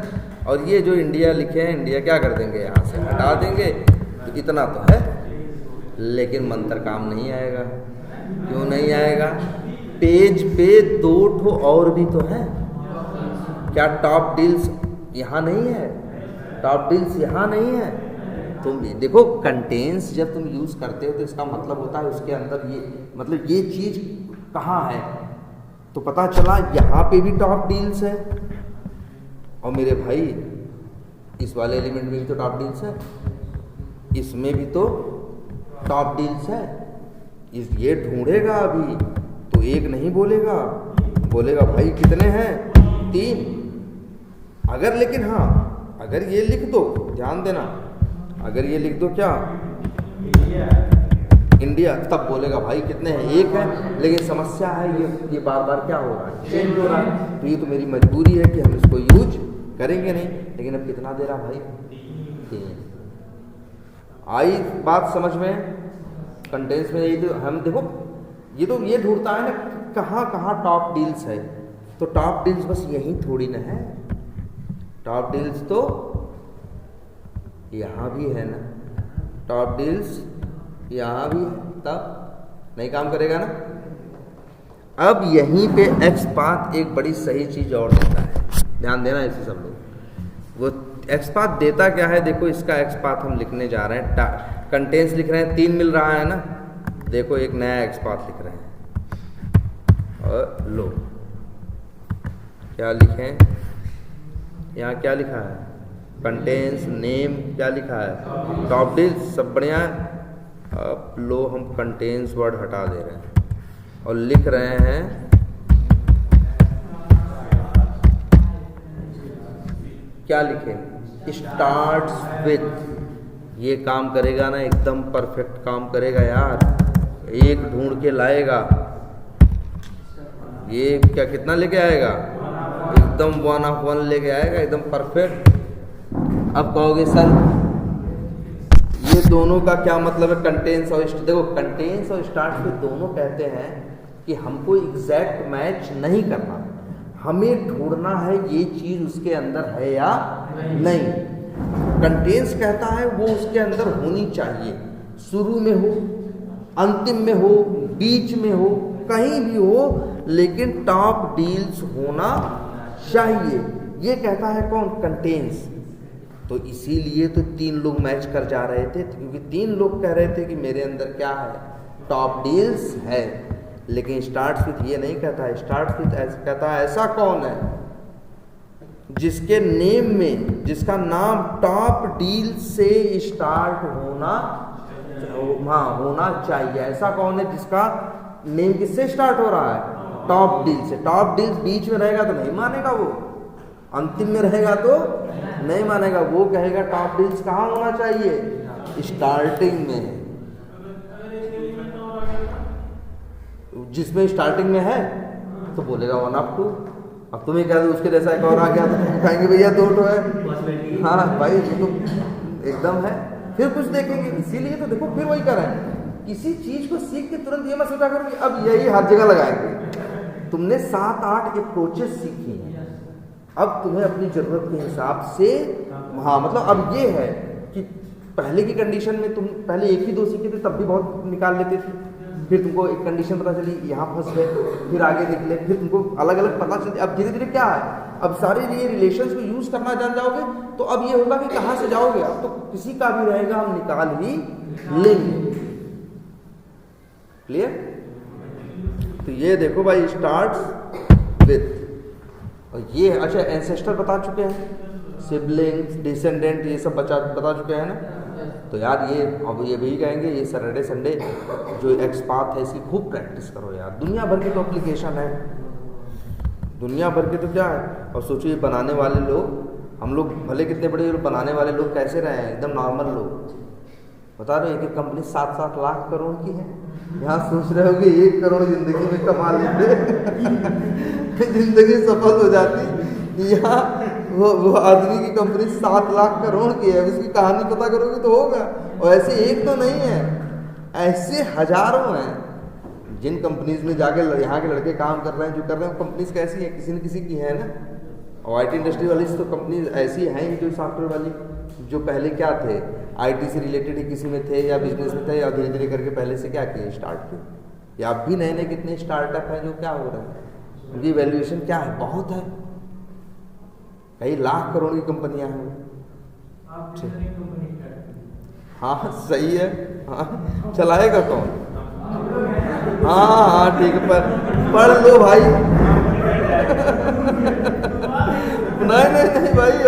और ये जो इंडिया लिखे हैं इंडिया क्या कर देंगे, यहाँ से हटा देंगे। तो इतना तो है, लेकिन मंत्र काम नहीं आएगा। क्यों नहीं आएगा? पेज पे 2 ठो और भी तो है। क्या टॉप डील्स यहाँ नहीं है, टॉप डील्स यहाँ नहीं है। तुम देखो कंटेंस जब तुम यूज़ करते हो तो इसका मतलब होता है उसके अंदर ये, मतलब ये चीज़ कहाँ है। तो पता चला यहाँ पे भी टॉप डील्स है, और मेरे भाई इस वाले एलिमेंट में भी तो टॉप डील्स है, इसमें भी तो टॉप डील्स है। ये ढूंढेगा अभी तो एक नहीं बोलेगा, बोलेगा भाई कितने हैं, 3। अगर लेकिन हाँ अगर ये लिख दो, ध्यान देना, अगर ये लिख दो क्या, इंडिया, तब बोलेगा भाई कितने हैं, 1 है। लेकिन समस्या है ये बार बार क्या हो रहा है, चेंज हो रहा है। तो ये तो मेरी मजबूरी है कि हम इसको यूज करेंगे नहीं। लेकिन अब कितना दे रहा भाई, 3। आई बात समझ में? कंटेंस में यही तो हम देखो, ये ढूंढता है ना कहाँ कहाँ टॉप डील्स है। तो टॉप डील्स बस यही थोड़ी ना है, टॉप डील्स तो यहाँ भी है ना, टॉप डील्स यहाँ भी है, तब नहीं काम करेगा ना। अब यहीं पे एक्सपाथ एक बड़ी सही चीज़ और देता है, ध्यान देना इसे सब लोग। वो एक्सपाथ देता क्या है, देखो इसका एक्सपाथ हम लिखने जा रहे हैं। कंटेंस लिख रहे हैं, 3 मिल रहा है ना, देखो एक नया एक्सपाथ लिख रहे हैं। और लो क्या लिखें, यहाँ क्या लिखा है, कंटेंस, नेम, क्या लिखा है, टॉप डील्स, सब बढ़िया है। अब लो हम कंटेंस वर्ड हटा दे रहे हैं और लिख रहे हैं क्या लिखें, स्टार्ट्स विथ। ये काम करेगा ना, एकदम परफेक्ट काम करेगा यार, एक ढूंढ के लाएगा। ये क्या कितना लेके आएगा, एकदम 1 of 1 लेके आएगा, एकदम परफेक्ट। अब कहोगे सर ये दोनों का क्या मतलब है, कंटेंस और देखो कंटेंस और स्टार्ट पे दोनों कहते हैं कि हमको एग्जैक्ट मैच नहीं करना, हमें ढूंढना है ये चीज़ उसके अंदर है या नहीं। कंटेंस कहता है वो उसके अंदर होनी चाहिए, शुरू में हो अंतिम में हो, बीच में हो, कहीं भी हो, लेकिन टॉप डील्स होना चाहिए। ये कहता है कौन? कंटेन्स। तो इसीलिए तो 3 लोग मैच कर जा रहे थे, क्योंकि 3 लोग कह रहे थे कि मेरे अंदर क्या है? टॉप डील्स है। लेकिन स्टार्ट्स विथ ये नहीं कहता है, स्टार्ट्स विथ कहता है ऐसा कौन है जिसके नेम में, जिसका नाम टॉप डील से स्टार्ट होना, हाँ होना चाहिए। ऐसा कौन है जिसका नेम किससे स्टार्ट हो रहा है? टॉप डील से। टॉप डील बीच में रहेगा तो नहीं मानेगा वो, अंतिम में रहेगा तो नहीं मानेगा। वो कहेगा टॉप डील्स कहाँ होना चाहिए? स्टार्टिंग में। जिसमें स्टार्टिंग में है तो बोलेगा 1 up 2। अब तुम्हें कह दो उसके जैसा एक और आ गया तो तुम कहेंगे भैया 2 तो है। हाँ भाई ये तो एकदम है। फिर कुछ देखेंगे। इसीलिए तो देखो फिर वही कर रहे हैं, किसी चीज को सीख के तुरंत ये मत सोचा करो कि अब यही हर जगह लगाएंगे। तुमने 7-8 अप्रोचेस सीखी हैं, अब तुम्हें अपनी जरूरत के हिसाब से, हाँ मतलब अब ये है कि पहले की कंडीशन में तुम पहले 1 ही 2 सीखे थे तब भी बहुत निकाल लेते थे, फिर तुमको एक कंडीशन पता चली यहाँ फंस गए, फिर आगे निकले, फिर तुमको अलग अलग पता चलती। अब धीरे धीरे क्या है, अब सारे ये रिलेशंस को यूज करना जान जाओगे तो अब ये होगा कि कहाँ से जाओगे, अब तो किसी का भी रहेगा हम निकाल ही लेंगे। क्लियर? तो ये देखो भाई स्टार्ट्स विथ, और ये अच्छा एंसेस्टर बता चुके हैं, सिबलिंग्स, डिसेंडेंट, ये सब बता चुके हैं ना। तो यार ये अब ये भी कहेंगे ये सैटरडे संडे जो एक्सपाथ है इसकी खूब प्रैक्टिस करो यार। दुनिया भर की तो एप्लीकेशन है, दुनिया भर के तो क्या है। और सोचिए बनाने वाले लोग, हम लोग भले कितने बड़े बनाने वाले लोग कैसे रहे हैं, एकदम नॉर्मल लोग। बता रहे एक कंपनी 7-7 लाख करोड़ की है, यहाँ सोच रहे हो कि 1 करोड़ जिंदगी में कमा लेते जिंदगी सफल हो जाती। यहाँ वो आदमी की कंपनी 7 लाख करोड़ की है, उसकी कहानी पता करोगे तो होगा। और ऐसे एक तो नहीं है, ऐसे हजारों हैं जिन कंपनीज में जाके यहाँ के लड़के काम कर रहे हैं, जो कर रहे हैं कंपनीज कैसी है, किसी न किसी की है ना। और आईटी इंडस्ट्री वाली तो कंपनीज ऐसी हैं ही, जो सॉफ्टवेयर वाली जो पहले क्या थे आईटी से रिलेटेड ही किसी में थे या बिजनेस में थे, या धीरे धीरे करके पहले से क्या किए स्टार्ट किए। या अब भी नए नए कितने स्टार्टअप हैं जो क्या हो रहे हैं, उनकी वैल्यूएशन क्या है, बहुत है, कई लाख करोड़ की कंपनियां हैं। हाँ सही है, हाँ चलाएगा कौन? हाँ ठीक है, पढ़ लो भाई नहीं भाई।